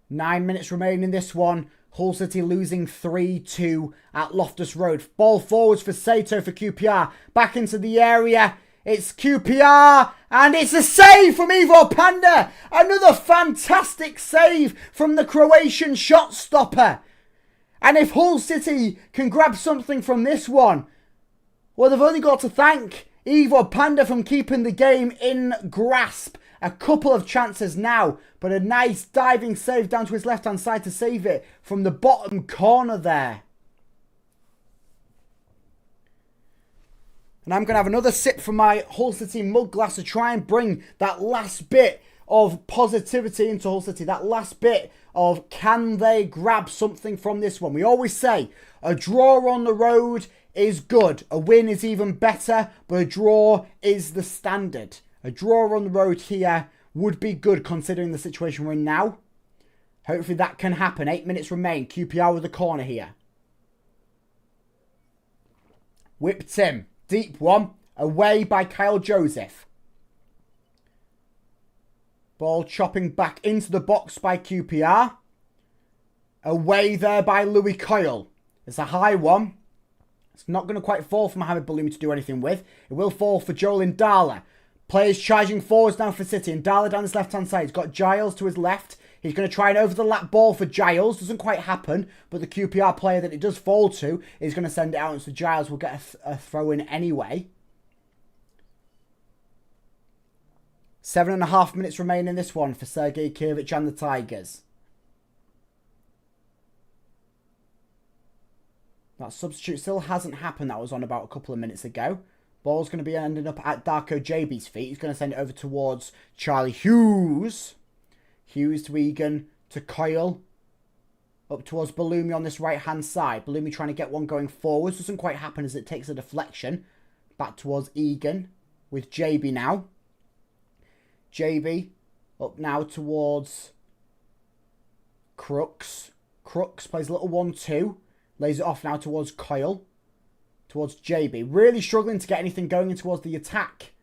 9 minutes remaining in this one. Hull City losing 3-2 at Loftus Road. Ball forwards for Sato for QPR. Back into the area. It's QPR. And it's a save from Ivo Panda. Another fantastic save from the Croatian shot stopper. And if Hull City can grab something from this one, well, they've only got to thank Ivo Panda from keeping the game in grasp. A couple of chances now, but a nice diving save down to his left-hand side to save it from the bottom corner there. And I'm going to have another sip from my Hull City mug glass to try and bring that last bit of positivity into Hull City. That last bit of, can they grab something from this one? We always say a draw on the road is good. A win is even better, but a draw is the standard. A draw on the road here would be good considering the situation we're in now. Hopefully that can happen. 8 minutes remain. QPR with the corner here. Whipped him. Deep one. Away by Kyle Joseph. Ball chopping back into the box by QPR. Away there by Louis Coyle. It's a high one. It's not going to quite fall for Mohamed Baloumi to do anything with. It will fall for Joel Ndala. Players charging forwards now for City. Ndala down his left-hand side. He's got Giles to his left. He's going to try an over-the-lap ball for Giles. Doesn't quite happen, but the QPR player that it does fall to is going to send it out, and so Giles will get a throw-in anyway. 7.5 minutes remain in this one for Sergei Kirvich and the Tigers. That substitute still hasn't happened. That was on about a couple of minutes ago. Ball's going to be ending up at Darko JB's feet. He's going to send it over towards Charlie Hughes. Hughes to Egan, to Coyle. Up towards Baloumi on this right-hand side. Baloumi trying to get one going forwards. Doesn't quite happen as it takes a deflection. Back towards Egan with JB now. JB up now towards Crooks. Crooks plays a little 1-2. Lays it off now towards Coyle. Towards JB. Really struggling to get anything going in towards the attack.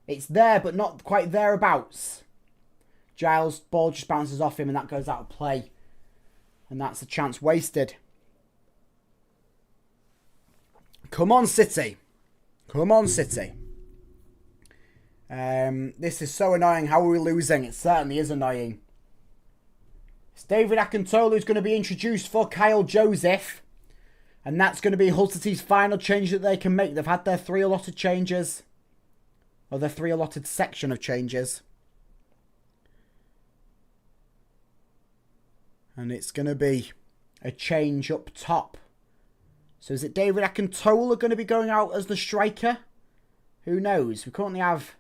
It's there, but not quite thereabouts. Giles' ball just bounces off him and that goes out of play. And that's a chance wasted. Come on, City. Come on, City. This is so annoying. How are we losing? It certainly is annoying. It's David Akintola who's going to be introduced for Kyle Joseph. And that's going to be Hull City's final change that they can make. They've had their 3 allotted changes. Or their 3 allotted section of changes. And it's going to be a change up top. So is it David Akintola going to be going out as the striker? Who knows? We currently have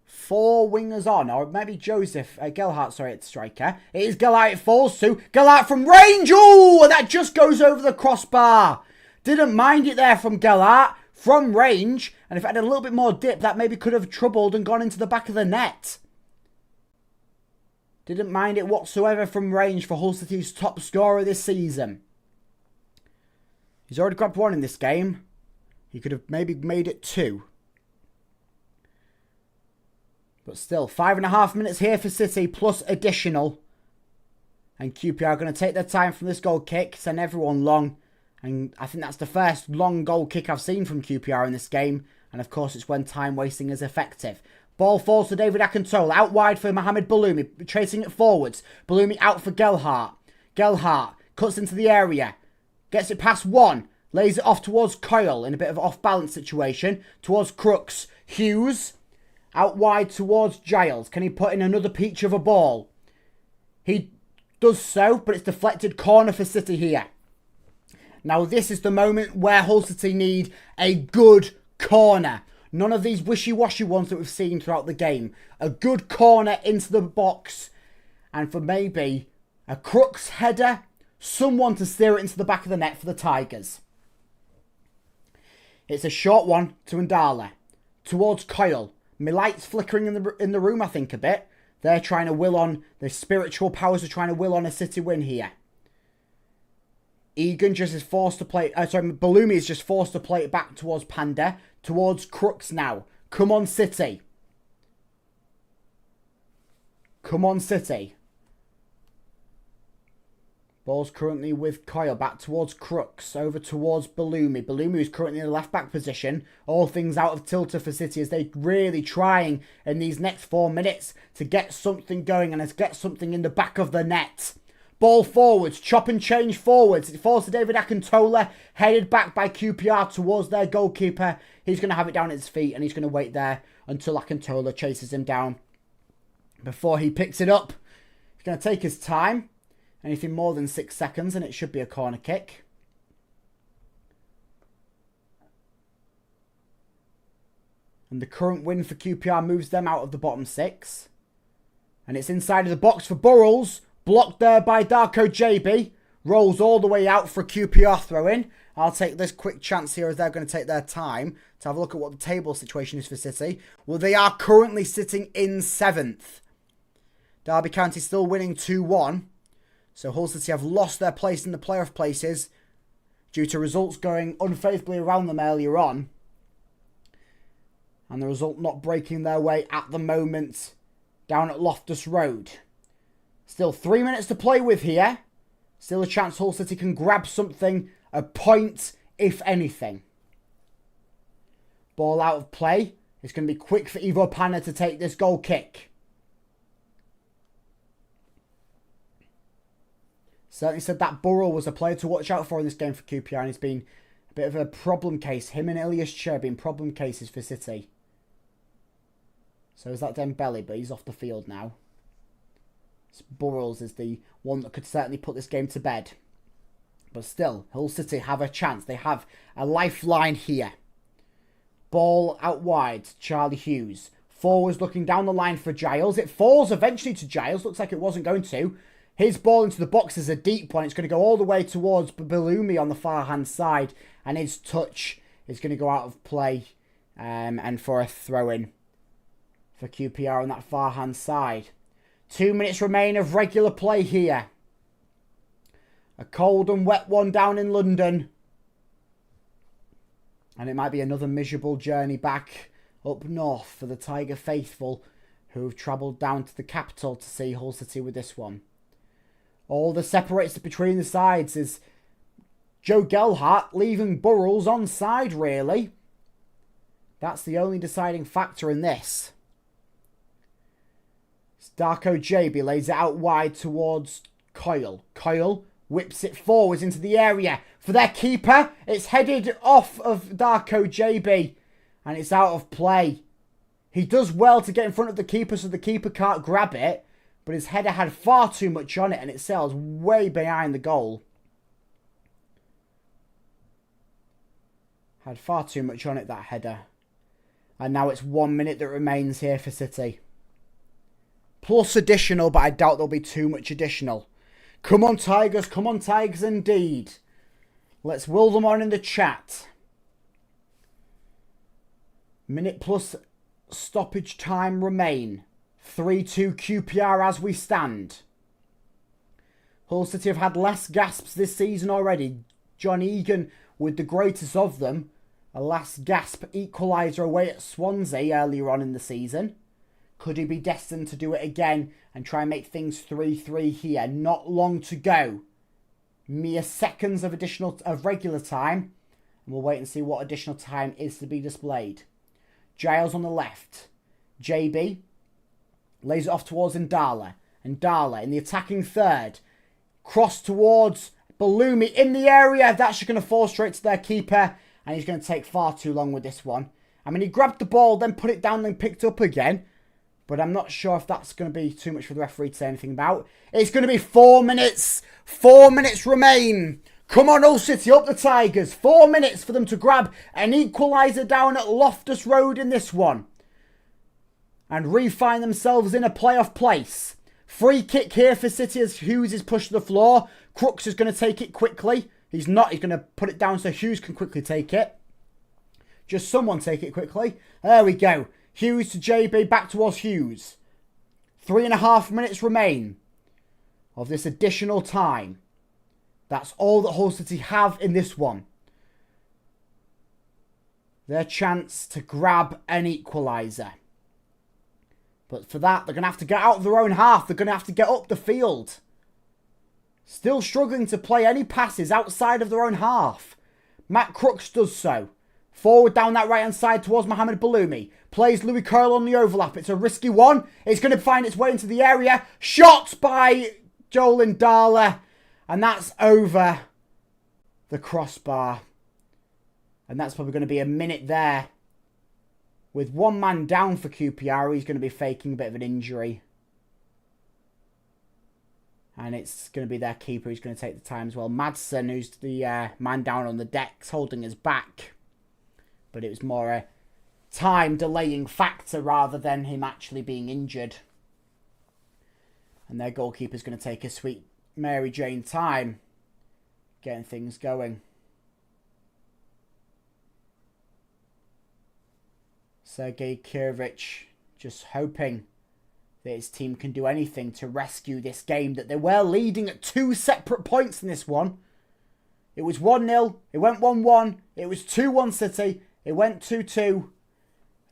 4 wingers on. Or maybe Joseph, Gelhardt, sorry, it's striker. It is Gelhardt it falls to. Gelhardt from range. Oh, that just goes over the crossbar. Didn't mind it there from Gelhardt. From range. And if it had a little bit more dip, that maybe could have troubled and gone into the back of the net. Didn't mind it whatsoever from range for Hull City's top scorer this season. He's already grabbed 1 in this game. He could have maybe made it 2. But still, 5.5 minutes here for City, plus additional. And QPR are going to take their time from this goal kick, send everyone long. And I think that's the first long goal kick I've seen from QPR in this game. And of course, it's when time wasting is effective. Ball falls to David Akintola. Out wide for Mohamed Baloumi. Tracing it forwards. Baloumi out for Gelhardt. Gelhardt cuts into the area. Gets it past 1. Lays it off towards Coyle in a bit of an off-balance situation. Towards Crooks. Hughes. Out wide towards Giles. Can he put in another peach of a ball? He does so, but it's deflected corner for City here. Now this is the moment where Hull City need a good corner. None of these wishy-washy ones that we've seen throughout the game. A good corner into the box. And for maybe a Crooks header. Someone to steer it into the back of the net for the Tigers. It's a short one to Ndala. Towards Coyle. My light's flickering in the room, I think, a bit. They're trying to will on. The spiritual powers are trying to will on a City win here. Egan just is forced to play... Baloumi is just forced to play it back towards Panda. Towards Crooks now. Come on, City. Come on, City. Ball's currently with Coyle. Back towards Crooks. Over towards Baloumi. Baloumi is currently in the left-back position. All things out of tilter for City as they're really trying in these next 4 minutes to get something going and to get something in the back of the net. Ball forwards, chop and change forwards. It falls to David Akintola, headed back by QPR towards their goalkeeper. He's going to have it down at his feet and he's going to wait there until Akintola chases him down. Before he picks it up, he's going to take his time. Anything more than 6 seconds and it should be a corner kick. And the current win for QPR moves them out of the bottom 6. And it's inside of the box for Burrells. Blocked there by Darko JB. Rolls all the way out for a QPR throw-in. I'll take this quick chance here as they're going to take their time to have a look at what the table situation is for City. Well, they are currently sitting in 7th. Derby County still winning 2-1. So Hull City have lost their place in the playoff places due to results going unfavourably around them earlier on. And the result not breaking their way at the moment down at Loftus Road. Still 3 minutes to play with here. Still a chance Hull City can grab something, a point, if anything. Ball out of play. It's going to be quick for Ivo Pana to take this goal kick. Certainly said that Burrell was a player to watch out for in this game for QPR, and he's been a bit of a problem case. Him and Ilias Chair being problem cases for City. So is that Dembele, but he's off the field now. Burrells is the one that could certainly put this game to bed. But still, Hull City have a chance. They have a lifeline here. Ball out wide, Charlie Hughes. Forwards looking down the line for Giles. It falls eventually to Giles. Looks like it wasn't going to. His ball into the box is a deep one. It's going to go all the way towards Balumi on the far hand side. And his touch is going to go out of play. And for a throw-in for QPR on that far hand side. 2 minutes remain of regular play here. A cold and wet one down in London. And it might be another miserable journey back up north for the Tiger faithful who have travelled down to the capital to see Hull City with this one. All that separates between the sides is Joe Gelhardt leaving Burrells onside, really. That's the only deciding factor in this. Darko JB lays it out wide towards Coyle. Coyle whips it forwards into the area for their keeper. It's headed off of Darko JB and it's out of play. He does well to get in front of the keeper so the keeper can't grab it, but his header had far too much on it and it sails way behind the goal. Had far too much on it, that header. And now it's 1 minute that remains here for City. Plus additional, but I doubt there'll be too much additional. Come on, Tigers. Come on, Tigers, indeed. Let's will them on in the chat. Minute plus stoppage time remain. 3-2 QPR as we stand. Hull City have had less gasps this season already. John Egan with the greatest of them. A last gasp equaliser away at Swansea earlier on in the season. Could he be destined to do it again and try and make things 3-3 here? Not long to go. Mere seconds of regular time. And we'll wait and see what additional time is to be displayed. Giles on the left. JB lays it off towards Ndala. Ndala in the attacking third. Cross towards Balumi in the area. That's just going to fall straight to their keeper. And he's going to take far too long with this one. I mean, he grabbed the ball, then put it down, then picked it up again. But I'm not sure if that's going to be too much for the referee to say anything about. It's going to be 4 minutes. 4 minutes remain. Come on, Hull City, up the Tigers. 4 minutes for them to grab an equaliser down at Loftus Road in this one. And re-find themselves in a playoff place. Free kick here for City as Hughes is pushed to the floor. Crooks is going to take it quickly. He's not. He's going to put it down so Hughes can quickly take it. Just someone take it quickly. There we go. Hughes to JB, back towards Hughes. 3.5 minutes remain of this additional time. That's all that Hull City have in this one. Their chance to grab an equaliser. But for that, they're going to have to get out of their own half. They're going to have to get up the field. Still struggling to play any passes outside of their own half. Matt Crooks does so. Forward down that right-hand side towards Mohamed Balumi. Plays Louis Curl on the overlap. It's a risky one. It's going to find its way into the area. Shot by Joel Indala. And that's over the crossbar. And that's probably going to be a minute there. With one man down for QPR, he's going to be faking a bit of an injury. And it's going to be their keeper who's going to take the time as well. Madsen, who's the man down on the decks, holding his back. But it was more a time delaying factor rather than him actually being injured. And their goalkeeper's going to take a sweet Mary Jane time getting things going. Sergei Kirvich just hoping that his team can do anything to rescue this game that they were leading at 2 separate points in this one. It was 1-0, it went 1-1, it was 2-1 City, it went 2-2, and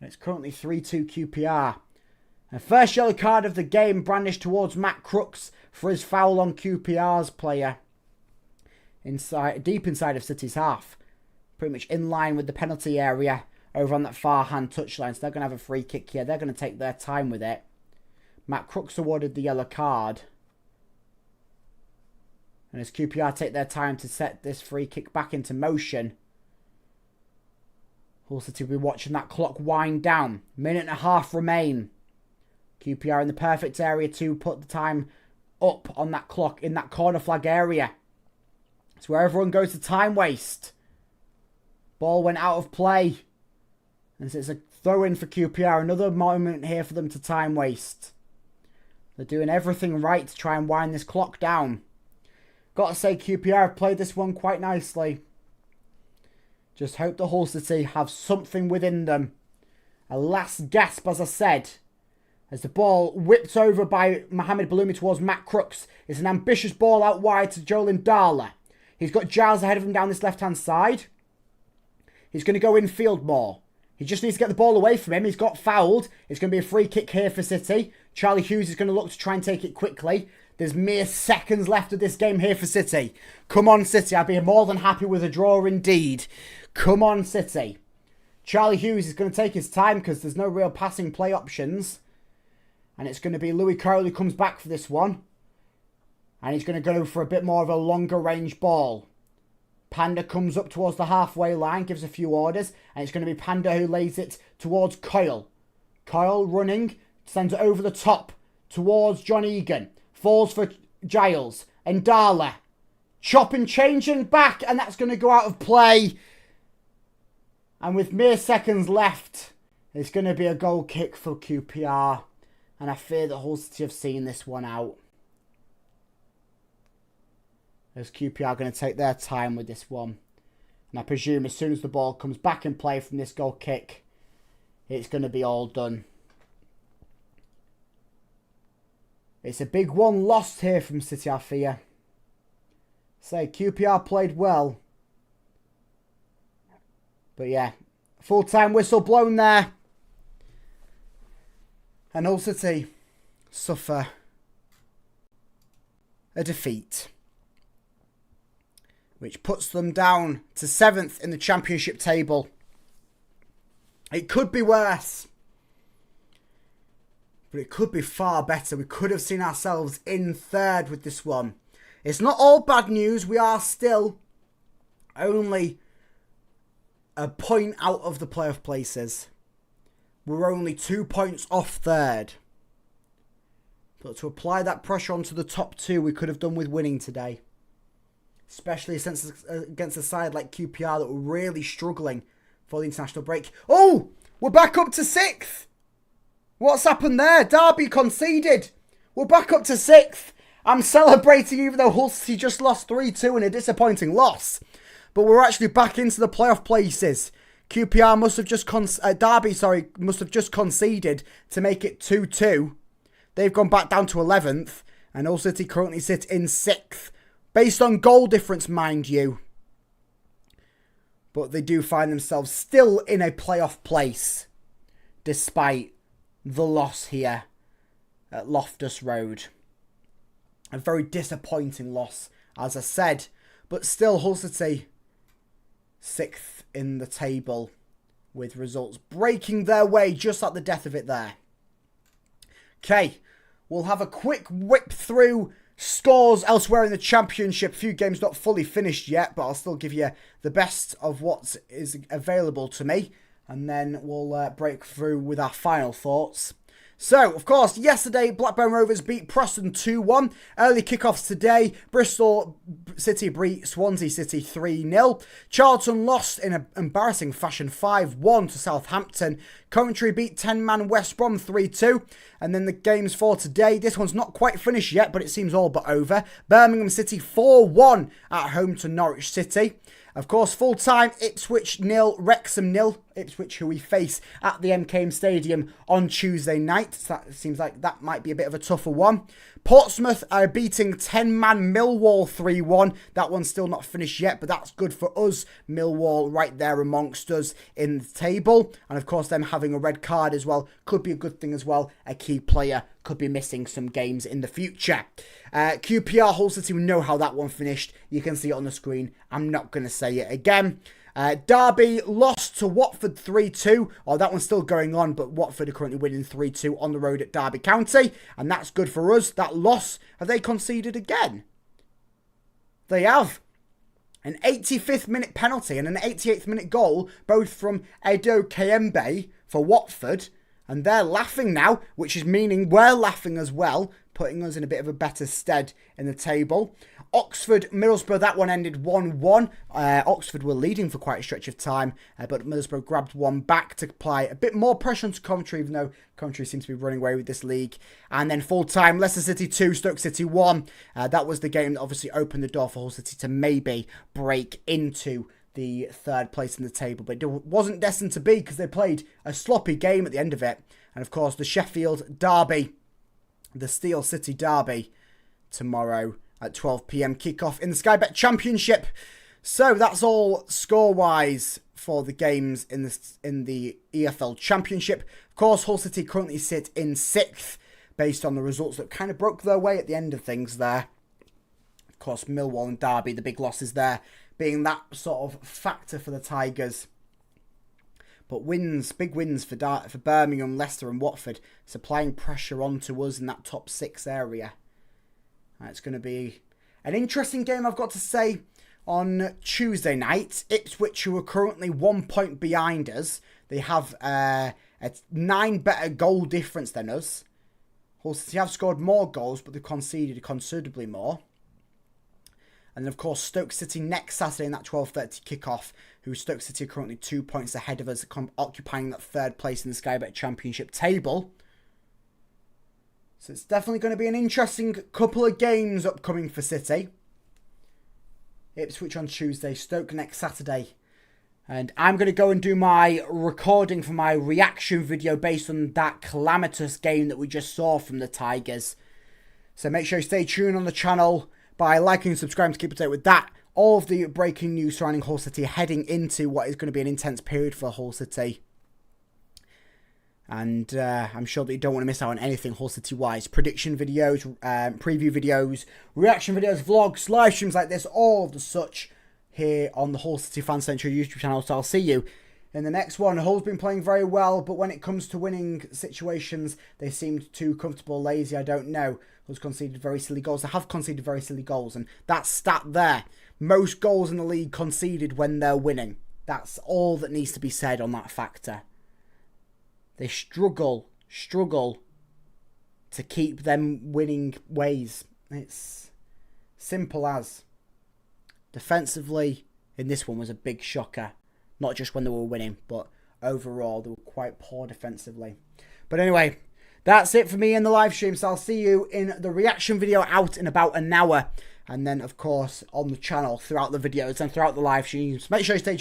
it's currently 3-2 QPR. And first yellow card of the game brandished towards Matt Crooks for his foul on QPR's player. Deep inside of City's half. Pretty much in line with the penalty area over on that far hand touchline. So they're going to have a free kick here. They're going to take their time with it. Matt Crooks awarded the yellow card. And as QPR take their time to set this free kick back into motion, Hull City will be watching that clock wind down. Minute and a half remain. QPR in the perfect area to put the time up on that clock in that corner flag area. It's where everyone goes to time waste. Ball went out of play. And it's a throw in for QPR. Another moment here for them to time waste. They're doing everything right to try and wind this clock down. Got to say, QPR have played this one quite nicely. Just hope the Hull City have something within them. A last gasp, as I said. As the ball whipped over by Mohamed Baloumi towards Matt Crooks. It's an ambitious ball out wide to Joel Indala. He's got Giles ahead of him down this left-hand side. He's going to go infield more. He just needs to get the ball away from him. He's got fouled. It's going to be a free kick here for City. Charlie Hughes is going to look to try and take it quickly. There's mere seconds left of this game here for City. Come on, City. I'd be more than happy with a draw indeed. Come on, City. Charlie Hughes is going to take his time because there's no real passing play options. And it's going to be Louis Carroll who comes back for this one. And he's going to go for a bit more of a longer range ball. Panda comes up towards the halfway line, gives a few orders. And it's going to be Panda who lays it towards Coyle. Coyle running, sends it over the top towards John Egan. Falls for Giles. And Darla. Chopping, changing back. And that's going to go out of play. And with mere seconds left, it's going to be a goal kick for QPR. And I fear that Hull City have seen this one out. As QPR are going to take their time with this one. And I presume as soon as the ball comes back in play from this goal kick, it's going to be all done. It's a big one lost here from City, I fear. Say, QPR played well. But yeah, full-time whistle blown there. And Hull City suffer a defeat, which puts them down to 7th in the championship table. It could be worse, but it could be far better. We could have seen ourselves in 3rd with this one. It's not all bad news. We are still only a point out of the playoff places. We're only 2 points off 3rd. But to apply that pressure onto the top 2, we could have done with winning today. Especially since against a side like QPR that were really struggling for the international break. Oh! We're back up to 6th! What's happened there? Derby conceded. We're back up to 6th. I'm celebrating even though Hull City just lost 3-2 in a disappointing loss. But we're actually back into the playoff places. QPR must have just must have just conceded to make it 2-2. They've gone back down to 11th. And Hull City currently sit in 6th. Based on goal difference, mind you. But they do find themselves still in a playoff place. Despite the loss here at Loftus Road. A very disappointing loss, as I said. But still, Hull City 6th in the table with results breaking their way just at the death of it there. Okay, we'll have a quick whip through Scores elsewhere in the championship. A few games not fully finished yet, but I'll still give you the best of what is available to me. And then we'll break through with our final thoughts. So, of course, yesterday, Blackburn Rovers beat Preston 2-1. Early kickoffs today, Bristol City beat Swansea City 3-0. Charlton lost in an embarrassing fashion 5-1 to Southampton. Coventry beat 10-man West Brom 3-2. And then the games for today, this one's not quite finished yet, but it seems all but over. Birmingham City 4-1 at home to Norwich City. Of course, full-time, Ipswich 0, Wrexham 0. Ipswich, who we face at the MKM Stadium on Tuesday night. So that seems like that might be a bit of a tougher one. Portsmouth are beating 10-man Millwall 3-1. That one's still not finished yet, but that's good for us. Millwall right there amongst us in the table. And of course, them having a red card as well could be a good thing as well. A key player could be missing some games in the future. QPR Hull City, we know how that one finished. You can see it on the screen. I'm not going to say it again. Derby lost to Watford 3-2. Oh, that one's still going on, but Watford are currently winning 3-2 on the road at Derby County. And that's good for us. That loss, have they conceded again? They have. An 85th minute penalty and an 88th minute goal, both from Edo Kayembe for Watford. And they're laughing now, which is meaning we're laughing as well, putting us in a bit of a better stead in the table. Oxford, Middlesbrough, that one ended 1-1. Oxford were leading for quite a stretch of time, but Middlesbrough grabbed one back to apply a bit more pressure onto Coventry, even though Coventry seems to be running away with this league. And then full-time, Leicester City 2, Stoke City 1. That was the game that obviously opened the door for Hull City to maybe break into the third place in the table, but it wasn't destined to be because they played a sloppy game at the end of it. And of course, the Sheffield derby, the Steel City derby, tomorrow at 12 p.m. kickoff in the Sky Bet Championship. So that's all score-wise for the games in the EFL Championship. Of course, Hull City currently sit in 6th based on the results that kind of broke their way at the end of things there. Of course, Millwall and Derby, the big losses there, being that sort of factor for the Tigers. But wins, big wins for Birmingham, Leicester and Watford, supplying pressure onto us in that top 6 area. It's going to be an interesting game, I've got to say, on Tuesday night. Ipswich, who are currently 1 point behind us. They have a 9 better goal difference than us. Hull City have scored more goals, but they've conceded considerably more. And then, of course, Stoke City next Saturday in that 12:30 kickoff, who Stoke City are currently 2 points ahead of us, occupying that 3rd place in the Sky Bet Championship table. So it's definitely going to be an interesting couple of games upcoming for City. Ipswich on Tuesday, Stoke next Saturday. And I'm going to go and do my recording for my reaction video based on that calamitous game that we just saw from the Tigers. So make sure you stay tuned on the channel by liking and subscribing to keep up to date with that. All of the breaking news surrounding Hull City heading into what is going to be an intense period for Hull City. And I'm sure that you don't want to miss out on anything Hull City-wise. Prediction videos, preview videos, reaction videos, vlogs, live streams like this, all of the such here on the HullCityFanCentral YouTube channel. So I'll see you in the next one. Hull's been playing very well, but when it comes to winning situations, they seemed too comfortable, lazy, I don't know. Hull's conceded very silly goals. They have conceded very silly goals, and that stat there, most goals in the league conceded when they're winning. That's all that needs to be said on that factor. They struggle to keep them winning ways. It's simple as. Defensively, in this one was a big shocker. Not just when they were winning, but overall, they were quite poor defensively. But anyway, that's it for me in the live stream. So I'll see you in the reaction video out in about an hour. And then, of course, on the channel throughout the videos and throughout the live streams. Make sure you stay tuned.